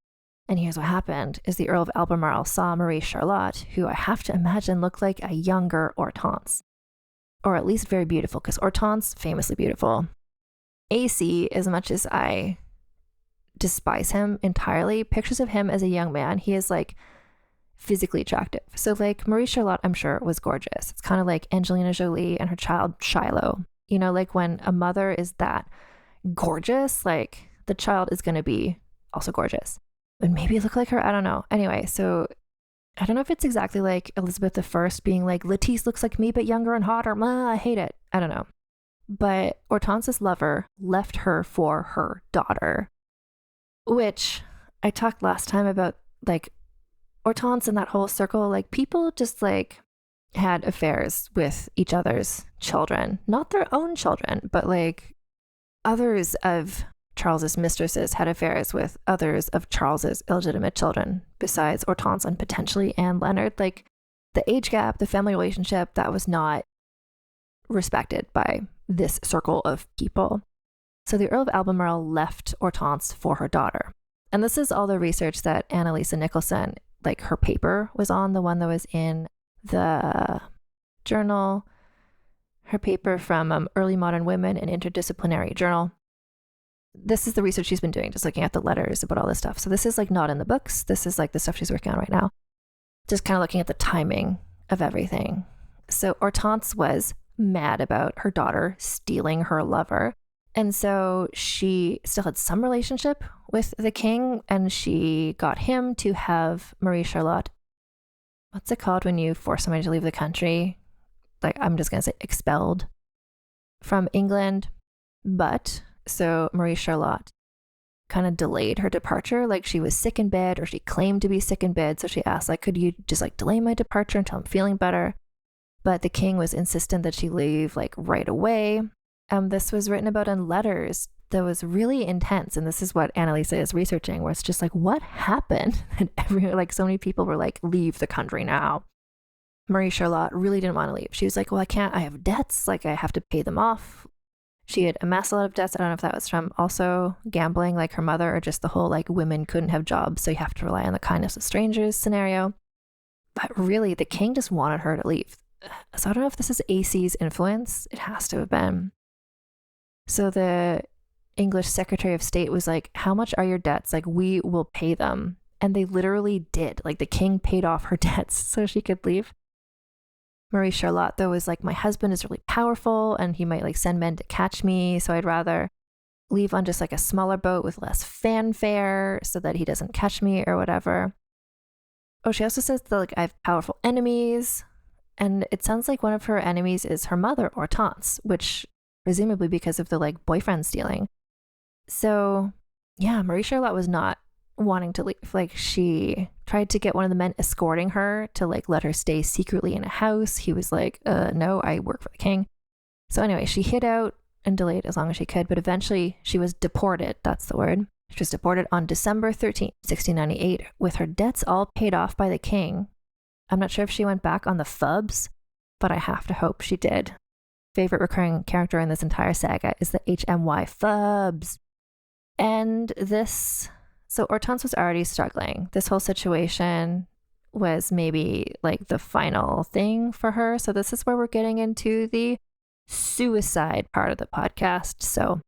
And here's what happened, is the Earl of Albemarle saw Marie Charlotte, who I have to imagine looked like a younger Hortense. Or at least very beautiful, because Hortense, famously beautiful. AC, as much as I despise him entirely, pictures of him as a young man, he is like physically attractive. So like Marie Charlotte, I'm sure, was gorgeous. It's kind of like Angelina Jolie and her child Shiloh. You know, like when a mother is that gorgeous, like the child is going to be also gorgeous and maybe look like her. I don't know. Anyway, so I don't know if it's exactly like Elizabeth I being like, Lettice looks like me but younger and hotter. I hate it. I don't know. But Hortense's lover left her for her daughter, which I talked last time about, like Hortense and that whole circle, like people just like had affairs with each other's children, not their own children, but like others of Charles's mistresses had affairs with others of Charles's illegitimate children, besides Hortense and potentially Anne Leonard. Like the age gap, the family relationship, that was not respected by this circle of people. So the Earl of Albemarle left Hortense for her daughter. And this is all the research that Annalisa Nicholson, like her paper was on, the one that was in the journal, her paper from Early Modern Women, an Interdisciplinary Journal. This is the research she's been doing, just looking at the letters about all this stuff. So this is like not in the books. This is like the stuff she's working on right now. Just kind of looking at the timing of everything. So Hortense was mad about her daughter stealing her lover. And so she still had some relationship with the king, and she got him to have Marie Charlotte. What's it called when you force somebody to leave the country? Like, I'm just going to say expelled from England. But so Marie Charlotte kind of delayed her departure. Like she was sick in bed, or she claimed to be sick in bed. So she asked, like, could you just like delay my departure until I'm feeling better? But the king was insistent that she leave like right away. This was written about in letters that was really intense. And this is what Annalisa is researching, where it's just like, what happened? And like so many people were like, leave the country now. Marie Charlotte really didn't want to leave. She was like, well, I can't, I have debts. Like I have to pay them off. She had amassed a lot of debts. I don't know if that was from also gambling like her mother, or just the whole like women couldn't have jobs, so you have to rely on the kindness of strangers scenario. But really, the king just wanted her to leave. So I don't know if this is AC's influence. It has to have been. So the English Secretary of State was like, how much are your debts? Like, we will pay them. And they literally did. Like, the king paid off her debts so she could leave. Marie Charlotte, though, was like, my husband is really powerful and he might like send men to catch me. So I'd rather leave on just like a smaller boat with less fanfare so that he doesn't catch me or whatever. Oh, she also says that like I have powerful enemies. And it sounds like one of her enemies is her mother, Hortense, which presumably because of the like boyfriend stealing. So yeah, Marie Charlotte was not wanting to leave. Like she tried to get one of the men escorting her to like let her stay secretly in a house. He was like, no, I work for the king. So anyway, she hid out and delayed as long as she could, but eventually she was deported. That's the word. She was deported on December 13th, 1698, with her debts all paid off by the king. I'm not sure if she went back on the fubs, but I have to hope she did. Favorite recurring character in this entire saga is the HMY fubs. And so Hortense was already struggling. This whole situation was maybe like the final thing for her. So this is where we're getting into the suicide part of the podcast. So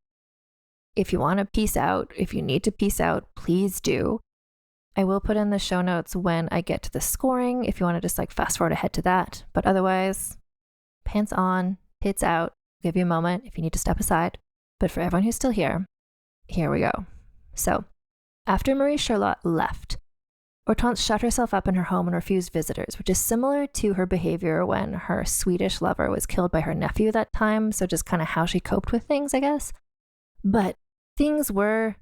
If you want to peace out, if you need to peace out, please do. I will put in the show notes when I get to the scoring if you want to just like fast forward ahead to that. But otherwise, pants on, tits out, give you a moment if you need to step aside. But for everyone who's still here we go. So, after Marie Charlotte left, Hortense shut herself up in her home and refused visitors, which is similar to her behavior when her Swedish lover was killed by her nephew that time. So just kind of how she coped with things, I guess. But things were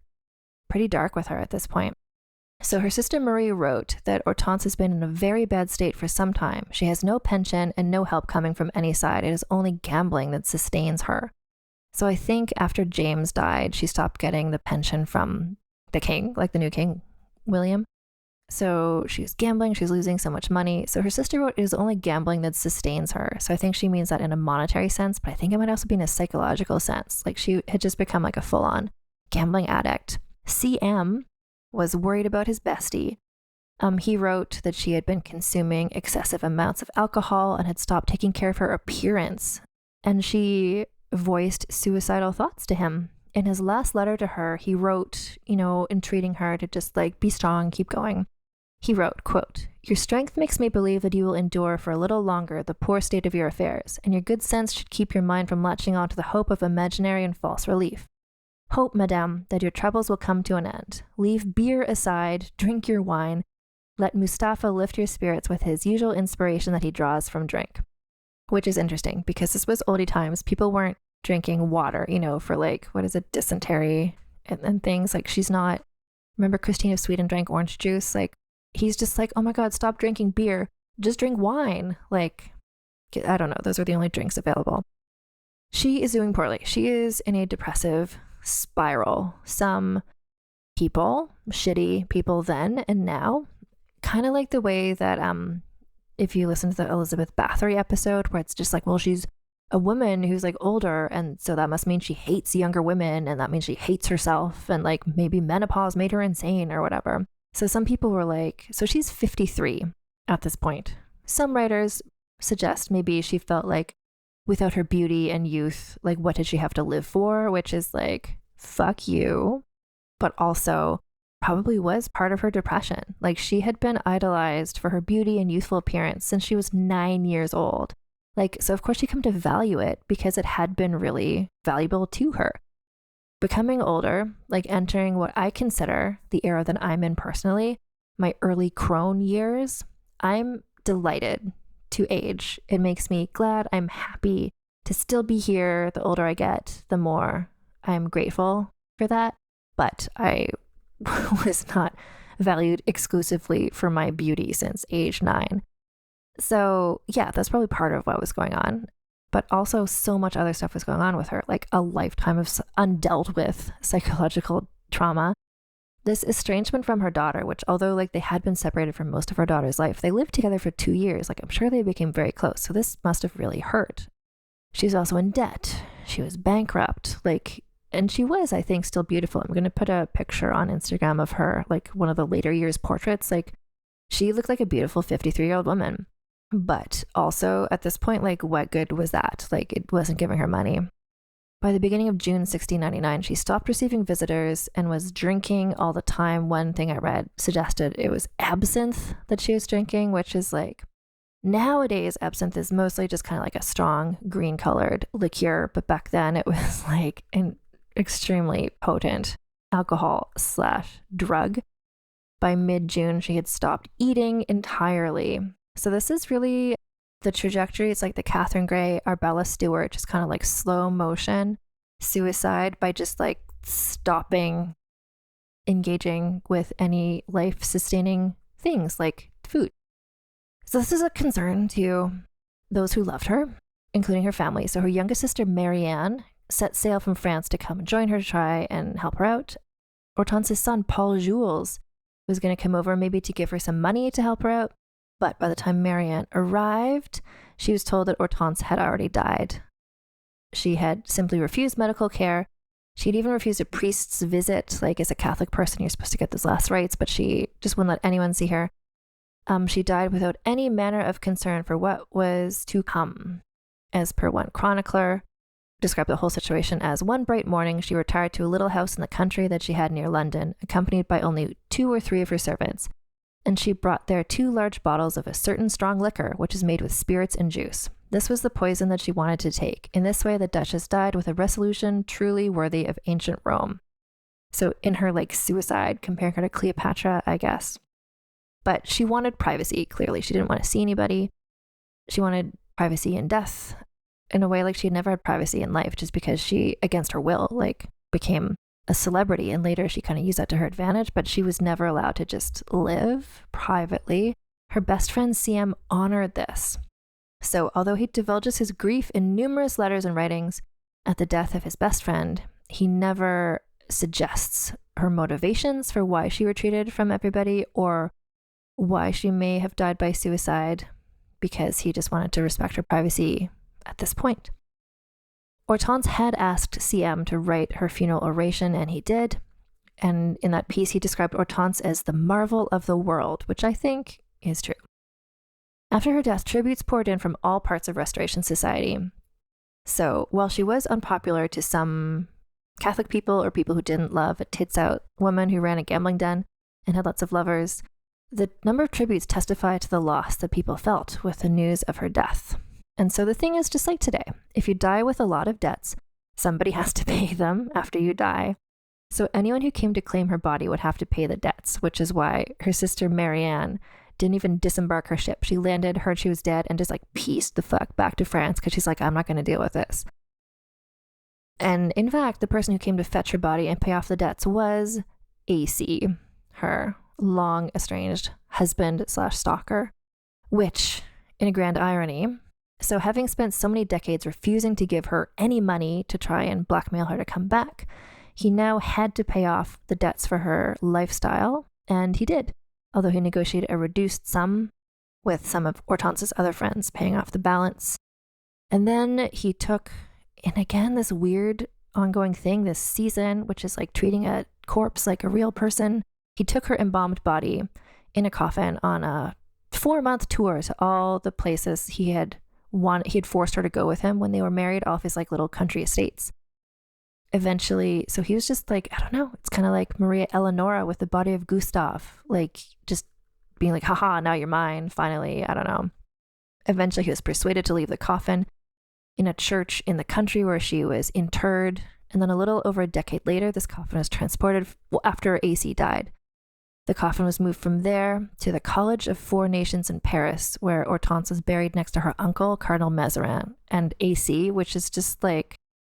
pretty dark with her at this point. So her sister Marie wrote that Hortense has been in a very bad state for some time. She has no pension and no help coming from any side. It is only gambling that sustains her. So I think after James died, she stopped getting the pension from the king, like the new king, William. So she was gambling, she's losing so much money. So her sister wrote, it is only gambling that sustains her. So I think she means that in a monetary sense, but I think it might also be in a psychological sense. Like she had just become like a full-on gambling addict. CM was worried about his bestie. He wrote that she had been consuming excessive amounts of alcohol and had stopped taking care of her appearance. And she voiced suicidal thoughts to him. In his last letter to her, he wrote, entreating her to just like be strong, keep going. He wrote, quote, "Your strength makes me believe that you will endure for a little longer the poor state of your affairs, and your good sense should keep your mind from latching on to the hope of imaginary and false relief. Hope, madame, that your troubles will come to an end. Leave beer aside, drink your wine. Let Mustafa lift your spirits with his usual inspiration that he draws from drink." Which is interesting because this was oldie times. People weren't drinking water, for like, dysentery and things. Like she's not, remember Christine of Sweden drank orange juice? Like he's just like, oh my God, stop drinking beer. Just drink wine. Like, I don't know. Those are the only drinks available. She is doing poorly. She is in a depressive spiral. Some people, shitty people then and now, kind of like the way that if you listen to the Elizabeth Bathory episode where it's just like, well, she's a woman who's like older, and so that must mean she hates younger women, and that means she hates herself, and like maybe menopause made her insane or whatever. So some people were like, so she's 53 at this point. Some writers suggest maybe she felt like without her beauty and youth, like what did she have to live for? Which is like, fuck you. But also probably was part of her depression. Like she had been idolized for her beauty and youthful appearance since she was 9 years old. Like, so of course she came to value it because it had been really valuable to her. Becoming older, like entering what I consider the era that I'm in personally, my early crone years, I'm delighted to age. It makes me glad. I'm happy to still be here. The older I get, the more I'm grateful for that. But I was not valued exclusively for my beauty since age 9. So yeah, that's probably part of what was going on. But also so much other stuff was going on with her, like a lifetime of undealt with psychological trauma. This estrangement from her daughter, which although like they had been separated for most of her daughter's life, they lived together for 2 years. Like I'm sure they became very close. So this must have really hurt. She's also in debt. She was bankrupt. And she was, I think, still beautiful. I'm going to put a picture on Instagram of her, like one of the later years portraits. Like she looked like a beautiful 53-year-old woman. But also at this point, like what good was that? Like it wasn't giving her money. By the beginning of June 1699, she stopped receiving visitors and was drinking all the time. One thing I read suggested it was absinthe that she was drinking, which is like, nowadays absinthe is mostly just kind of like a strong green colored liqueur. But back then it was like an extremely potent alcohol/drug. By mid-June, she had stopped eating entirely. So this is really the trajectory. It's like the Catherine Gray, Arbella Stewart, just kind of like slow motion suicide by just like stopping engaging with any life-sustaining things like food. So this is a concern to those who loved her, including her family. So her youngest sister, Marianne, set sail from France to come and join her to try and help her out. Hortense's son, Paul Jules, was going to come over maybe to give her some money to help her out. But by the time Marianne arrived, she was told that Hortense had already died. She had simply refused medical care. She'd even refused a priest's visit. Like as a Catholic person, you're supposed to get those last rites, but she just wouldn't let anyone see her. She died without any manner of concern for what was to come. As per one chronicler, described the whole situation as one bright morning, she retired to a little house in the country that she had near London, accompanied by only 2 or 3 of her servants. And she brought there 2 large bottles of a certain strong liquor, which is made with spirits and juice. This was the poison that she wanted to take. In this way, the Duchess died with a resolution truly worthy of ancient Rome. So in her suicide, comparing her to Cleopatra, I guess. But she wanted privacy, clearly. She didn't want to see anybody. She wanted privacy in death in a way she had never had privacy in life, just because she, against her will, became a celebrity. And later she kind of used that to her advantage, but she was never allowed to just live privately. Her best friend CM honored this. So although he divulges his grief in numerous letters and writings at the death of his best friend, he never suggests her motivations for why she retreated from everybody or why she may have died by suicide, because he just wanted to respect her privacy at this point. Hortense had asked CM to write her funeral oration, and he did. And in that piece, he described Hortense as the marvel of the world, which I think is true. After her death, tributes poured in from all parts of Restoration Society. So while she was unpopular to some Catholic people or people who didn't love a tits-out woman who ran a gambling den and had lots of lovers, the number of tributes testify to the loss that people felt with the news of her death. And so the thing is, just like today, if you die with a lot of debts, somebody has to pay them after you die. So anyone who came to claim her body would have to pay the debts, which is why her sister Marianne didn't even disembark her ship. She landed, heard she was dead, and just pieced the fuck back to France because she's like, I'm not going to deal with this. And in fact, the person who came to fetch her body and pay off the debts was AC, her long estranged husband/stalker, which, in a grand irony, so having spent so many decades refusing to give her any money to try and blackmail her to come back, he now had to pay off the debts for her lifestyle, and he did, although he negotiated a reduced sum with some of Hortense's other friends, paying off the balance. And then he took, and again, this weird ongoing thing this season, which is treating a corpse like a real person. He took her embalmed body in a coffin on a 4-month tour to all the places he had forced her to go with him when they were married, all of his little country estates. Eventually, so he was just I don't know, it's kind of like Maria Eleonora with the body of Gustav, just being haha, now you're mine, finally, I don't know. Eventually he was persuaded to leave the coffin in a church in the country where she was interred, and then a little over a decade later, this coffin was transported, after AC died. The coffin was moved from there to the College of Four Nations in Paris, where Hortense was buried next to her uncle, Cardinal Mazarin, and AC, which is just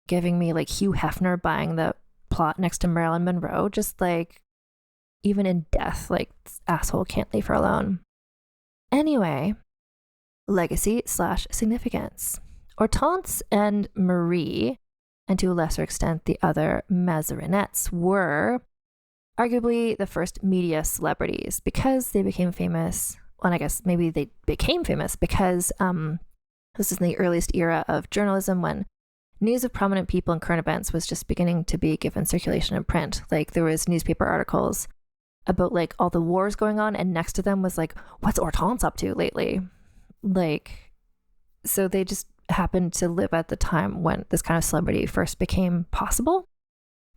giving me Hugh Hefner buying the plot next to Marilyn Monroe, just even in death, this asshole can't leave her alone. Anyway, legacy/significance. Hortense and Marie, and to a lesser extent the other Mazarinettes, were arguably the first media celebrities because they became famous. Well, and I guess maybe they became famous because this is in the earliest era of journalism when news of prominent people and current events was just beginning to be given circulation in print. There was newspaper articles about all the wars going on, and next to them was what's Hortense up to lately? So they just happened to live at the time when this kind of celebrity first became possible,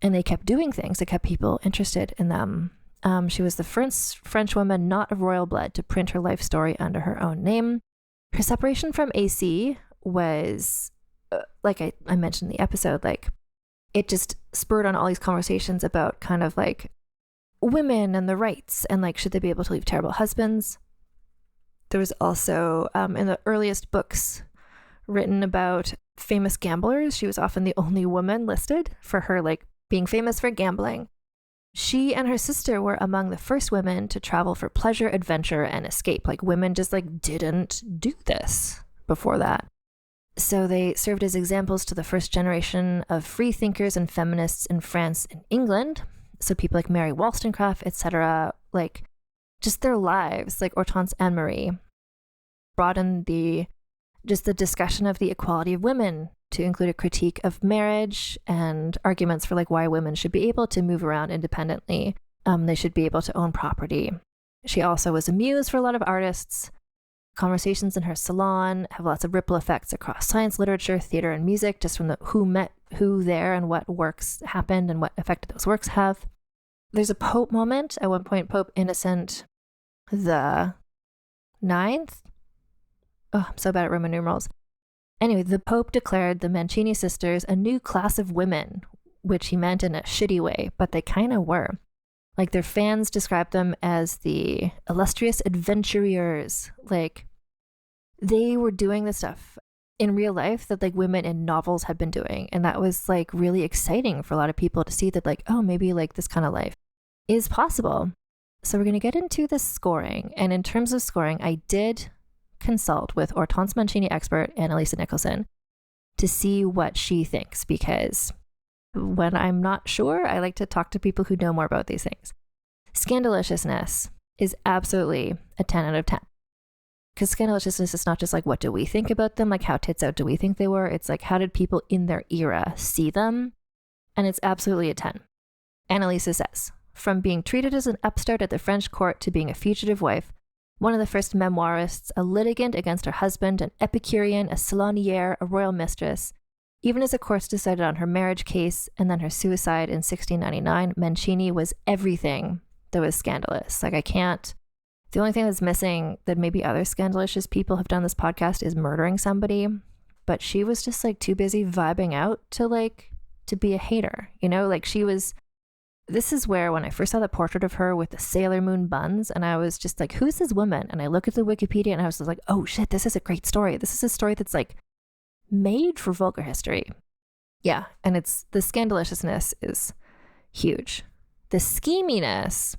and they kept doing things that kept people interested in them. She was the first French woman not of royal blood to print her life story under her own name. Her separation from AC was, I mentioned in the episode, it just spurred on all these conversations about kind of women and the rights and should they be able to leave terrible husbands. There was also, in the earliest books written about famous gamblers, she was often the only woman listed for her being famous for gambling. She and her sister were among the first women to travel for pleasure, adventure, and escape. Women just didn't do this before that. So they served as examples to the first generation of free thinkers and feminists in France and England. So people like Mary Wollstonecraft, etc., just their lives, Hortense and Marie, broadened the discussion of the equality of women to include a critique of marriage and arguments for why women should be able to move around independently. They should be able to own property. She also was a muse for a lot of artists. Conversations in her salon have lots of ripple effects across science, literature, theater, and music, just from the who met who there and what works happened and what effect those works have. There's a Pope moment. At one point, Pope Innocent the Ninth. Oh, I'm so bad at Roman numerals. Anyway, the Pope declared the Mancini sisters a new class of women, which he meant in a shitty way, but they kind of were. Like, their fans described them as the illustrious adventurers. Like, they were doing the stuff in real life that like women in novels had been doing. And that was like really exciting for a lot of people to see that like, oh, maybe like this kind of life is possible. So we're going to get into the scoring. And in terms of scoring, I did consult with Hortense Mancini expert Annalisa Nicholson to see what she thinks, because when I'm not sure, I like to talk to people who know more about these things. Scandiliciousness is absolutely a 10 out of 10. Because scandiliciousness is not just like, what do we think about them? Like, how tits out do we think they were? It's like, how did people in their era see them? And it's absolutely a 10. Annalisa says, from being treated as an upstart at the French court to being a fugitive wife, one of the first memoirists, a litigant against her husband, an Epicurean, a saloniere, a royal mistress, even as the courts decided on her marriage case and then her suicide in 1699, Mancini was everything that was scandalous. Like, the only thing that's missing that maybe other scandalicious people have done this podcast is murdering somebody, but she was just like too busy vibing out to be a hater, you know? Like, this is where when I first saw the portrait of her with the Sailor Moon buns, and I was just like, who's this woman? And I look at the Wikipedia and I was just like, oh shit, this is a great story. This is a story that's like made for vulgar history. Yeah, and it's the scandaliciousness is huge. The scheminess,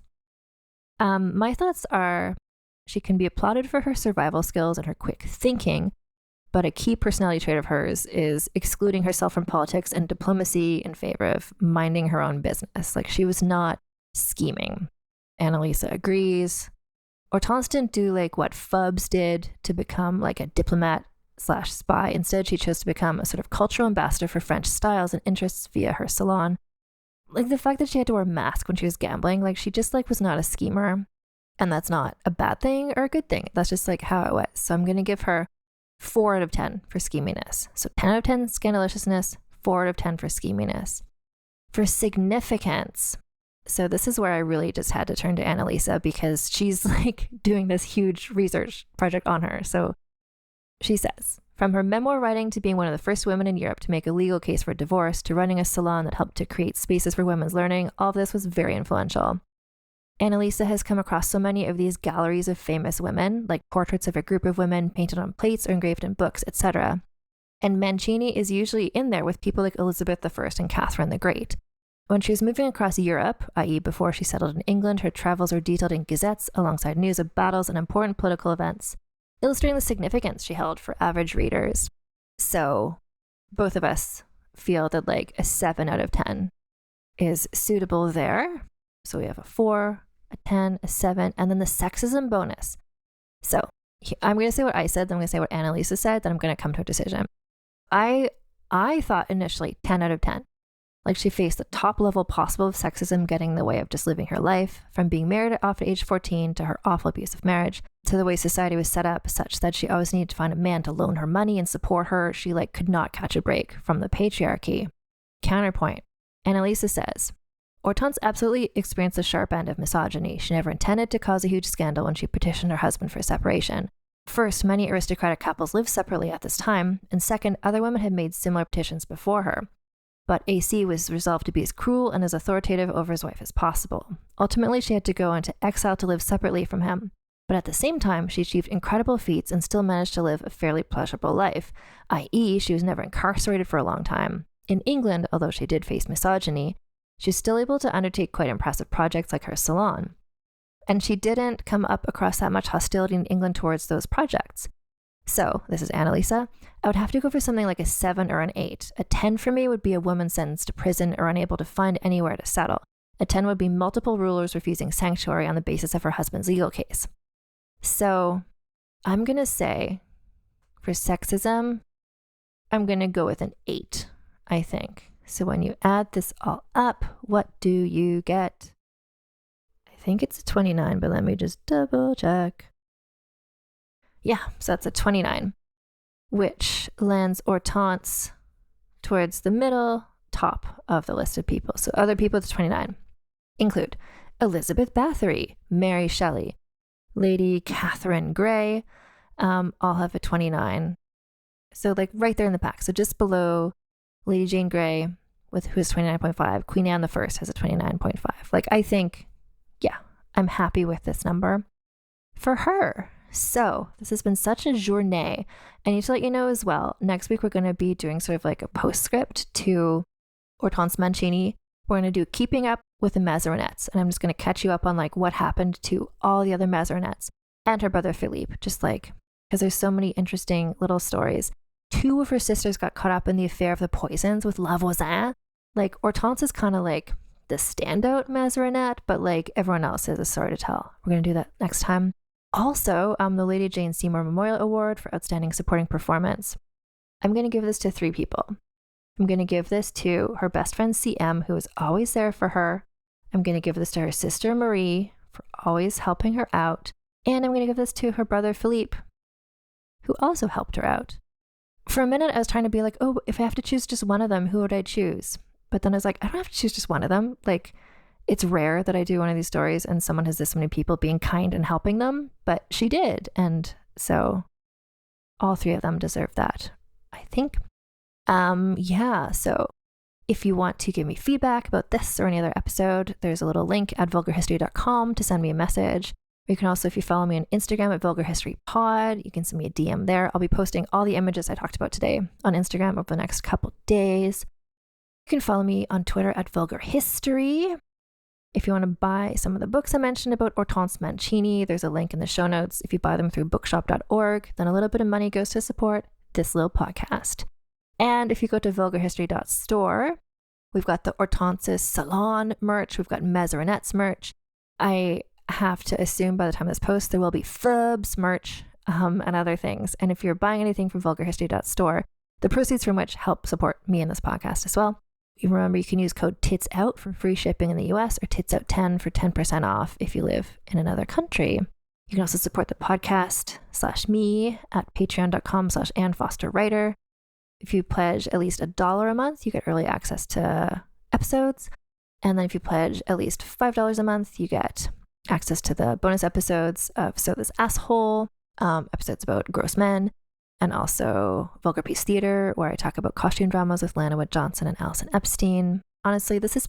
my thoughts are she can be applauded for her survival skills and her quick thinking, but a key personality trait of hers is excluding herself from politics and diplomacy in favor of minding her own business. Like, she was not scheming. Annalisa agrees. Hortense didn't do like what Fubs did to become like a diplomat/spy. Instead, she chose to become a sort of cultural ambassador for French styles and interests via her salon. Like, the fact that she had to wear a mask when she was gambling, like, she just like was not a schemer. And that's not a bad thing or a good thing. That's just like how it was. So I'm going to give her 4 out of 10 for scheminess. So 10 out of 10 scandaliciousness, 4 out of 10 for scheminess. For significance, so this is where I really just had to turn to Annalisa because she's like doing this huge research project on her. So she says, from her memoir writing to being one of the first women in Europe to make a legal case for divorce to running a salon that helped to create spaces for women's learning, all of this was very influential. Annalisa has come across so many of these galleries of famous women, like portraits of a group of women painted on plates or engraved in books, etc. And Mancini is usually in there with people like Elizabeth I and Catherine the Great. When she was moving across Europe, i.e. before she settled in England, her travels are detailed in gazettes alongside news of battles and important political events, illustrating the significance she held for average readers. So both of us feel that like a 7 out of 10 is suitable there. So we have a 4, a 10, a 7, and then the sexism bonus. So I'm going to say what I said, then I'm going to say what Annalisa said, then I'm going to come to a decision. I thought initially 10 out of 10. Like, she faced the top level possible of sexism getting in the way of just living her life, from being married off at age 14 to her awful abusive marriage, to the way society was set up such that she always needed to find a man to loan her money and support her. She like could not catch a break from the patriarchy. Counterpoint, Annalisa says, Hortense absolutely experienced the sharp end of misogyny. She never intended to cause a huge scandal when she petitioned her husband for separation. First, many aristocratic couples lived separately at this time, and second, other women had made similar petitions before her. But AC was resolved to be as cruel and as authoritative over his wife as possible. Ultimately, she had to go into exile to live separately from him. But at the same time, she achieved incredible feats and still managed to live a fairly pleasurable life, i.e., she was never incarcerated for a long time. In England, although she did face misogyny, she was still able to undertake quite impressive projects like her salon. And she didn't come up across that much hostility in England towards those projects. So, this is Annalisa, I would have to go for something like a 7 or an 8. A 10 for me would be a woman sentenced to prison or unable to find anywhere to settle. A 10 would be multiple rulers refusing sanctuary on the basis of her husband's legal case. So, I'm going to say, for sexism, I'm going to go with an 8, I think. So when you add this all up, what do you get? I think it's a 29, but let me just double check. Yeah, so that's a 29, which lands Hortense towards the middle top of the list of people. So other people with 29 include Elizabeth Bathory, Mary Shelley, Lady Catherine Grey, all have a 29. So like right there in the pack. So just below Lady Jane Grey, who has 29.5. Queen Anne I has a 29.5. Like, I think, yeah, I'm happy with this number for her. So this has been such a journée. I need to let you know as well, next week we're going to be doing sort of like a postscript to Hortense Mancini. We're going to do Keeping Up with the Mazarinets. And I'm just going to catch you up on like what happened to all the other Mazarinets and her brother Philippe. Just like, because there's so many interesting little stories. 2 of her sisters got caught up in the affair of the poisons with La Voisin. Like, Hortense is kind of like the standout Mazarinet, but like everyone else has a story to tell. We're going to do that next time. Also, the Lady Jane Seymour Memorial Award for Outstanding Supporting Performance. I'm going to give this to 3 people. I'm going to give this to her best friend CM, who is always there for her. I'm going to give this to her sister Marie for always helping her out. And I'm going to give this to her brother Philippe, who also helped her out. For a minute, I was trying to be like, oh, if I have to choose just one of them, who would I choose? But then I was like, I don't have to choose just one of them. Like, it's rare that I do one of these stories and someone has this many people being kind and helping them, but she did. And so all 3 of them deserve that, I think. Yeah, so if you want to give me feedback about this or any other episode, there's a little link at vulgarhistory.com to send me a message. You can also, if you follow me on Instagram at vulgarhistorypod, you can send me a DM there. I'll be posting all the images I talked about today on Instagram over the next couple days. You can follow me on Twitter at vulgarhistory. If you want to buy some of the books I mentioned about Hortense Mancini, there's a link in the show notes. If you buy them through bookshop.org, then a little bit of money goes to support this little podcast. And if you go to vulgarhistory.store, we've got the Hortense's Salon merch. We've got Mazarinet's merch. I have to assume by the time this posts, there will be Fubs merch and other things. And if you're buying anything from vulgarhistory.store, the proceeds from which help support me and this podcast as well. You remember you can use code TITSOUT for free shipping in the US or TITSOUT10 for 10% off if you live in another country. You can also support the podcast /me at patreon.com/AnnFosterWriter. If you pledge at least $1 a month, you get early access to episodes. And then if you pledge at least $5 a month, you get access to the bonus episodes of So This Asshole, episodes about gross men, and also Vulgar Peace Theater, where I talk about costume dramas with Lana Wood Johnson and Alison Epstein. Honestly, this is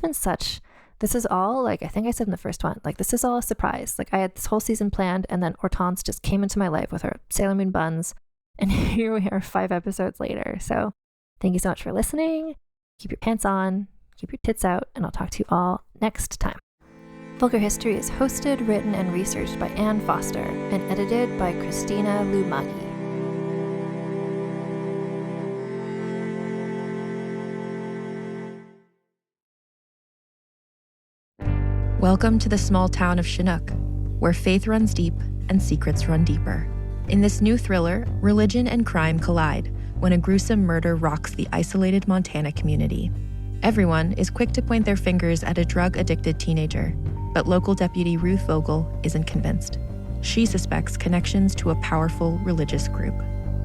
all, like I think I said in the first one, like this is all a surprise. Like I had this whole season planned and then Hortense just came into my life with her Sailor Moon buns. And here we are 5 episodes later. So thank you so much for listening. Keep your pants on, keep your tits out, and I'll talk to you all next time. Vulgar History is hosted, written, and researched by Ann Foster and edited by Christina Lumagi. Welcome to the small town of Chinook, where faith runs deep and secrets run deeper. In this new thriller, religion and crime collide when a gruesome murder rocks the isolated Montana community. Everyone is quick to point their fingers at a drug-addicted teenager, but local deputy Ruth Vogel isn't convinced. She suspects connections to a powerful religious group.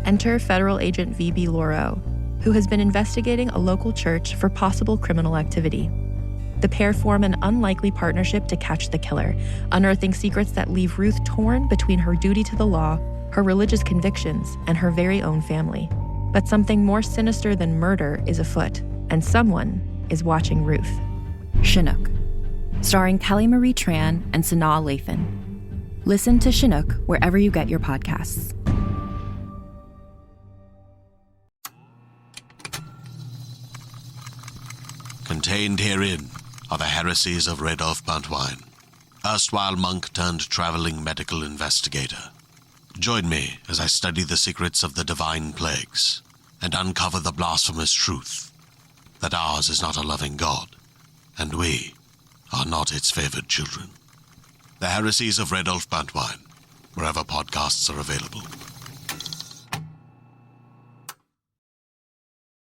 Enter federal agent V.B. Laureau, who has been investigating a local church for possible criminal activity. The pair form an unlikely partnership to catch the killer, unearthing secrets that leave Ruth torn between her duty to the law, her religious convictions, and her very own family. But something more sinister than murder is afoot, and someone is watching Ruth. Chinook, starring Kelly Marie Tran and Sanaa Lathan. Listen to Chinook wherever you get your podcasts. Contained herein are the heresies of Radolf Buntwine, erstwhile monk turned traveling medical investigator. Join me as I study the secrets of the divine plagues and uncover the blasphemous truth that ours is not a loving God, and we are not its favored children. The heresies of Radolf Buntwine, wherever podcasts are available.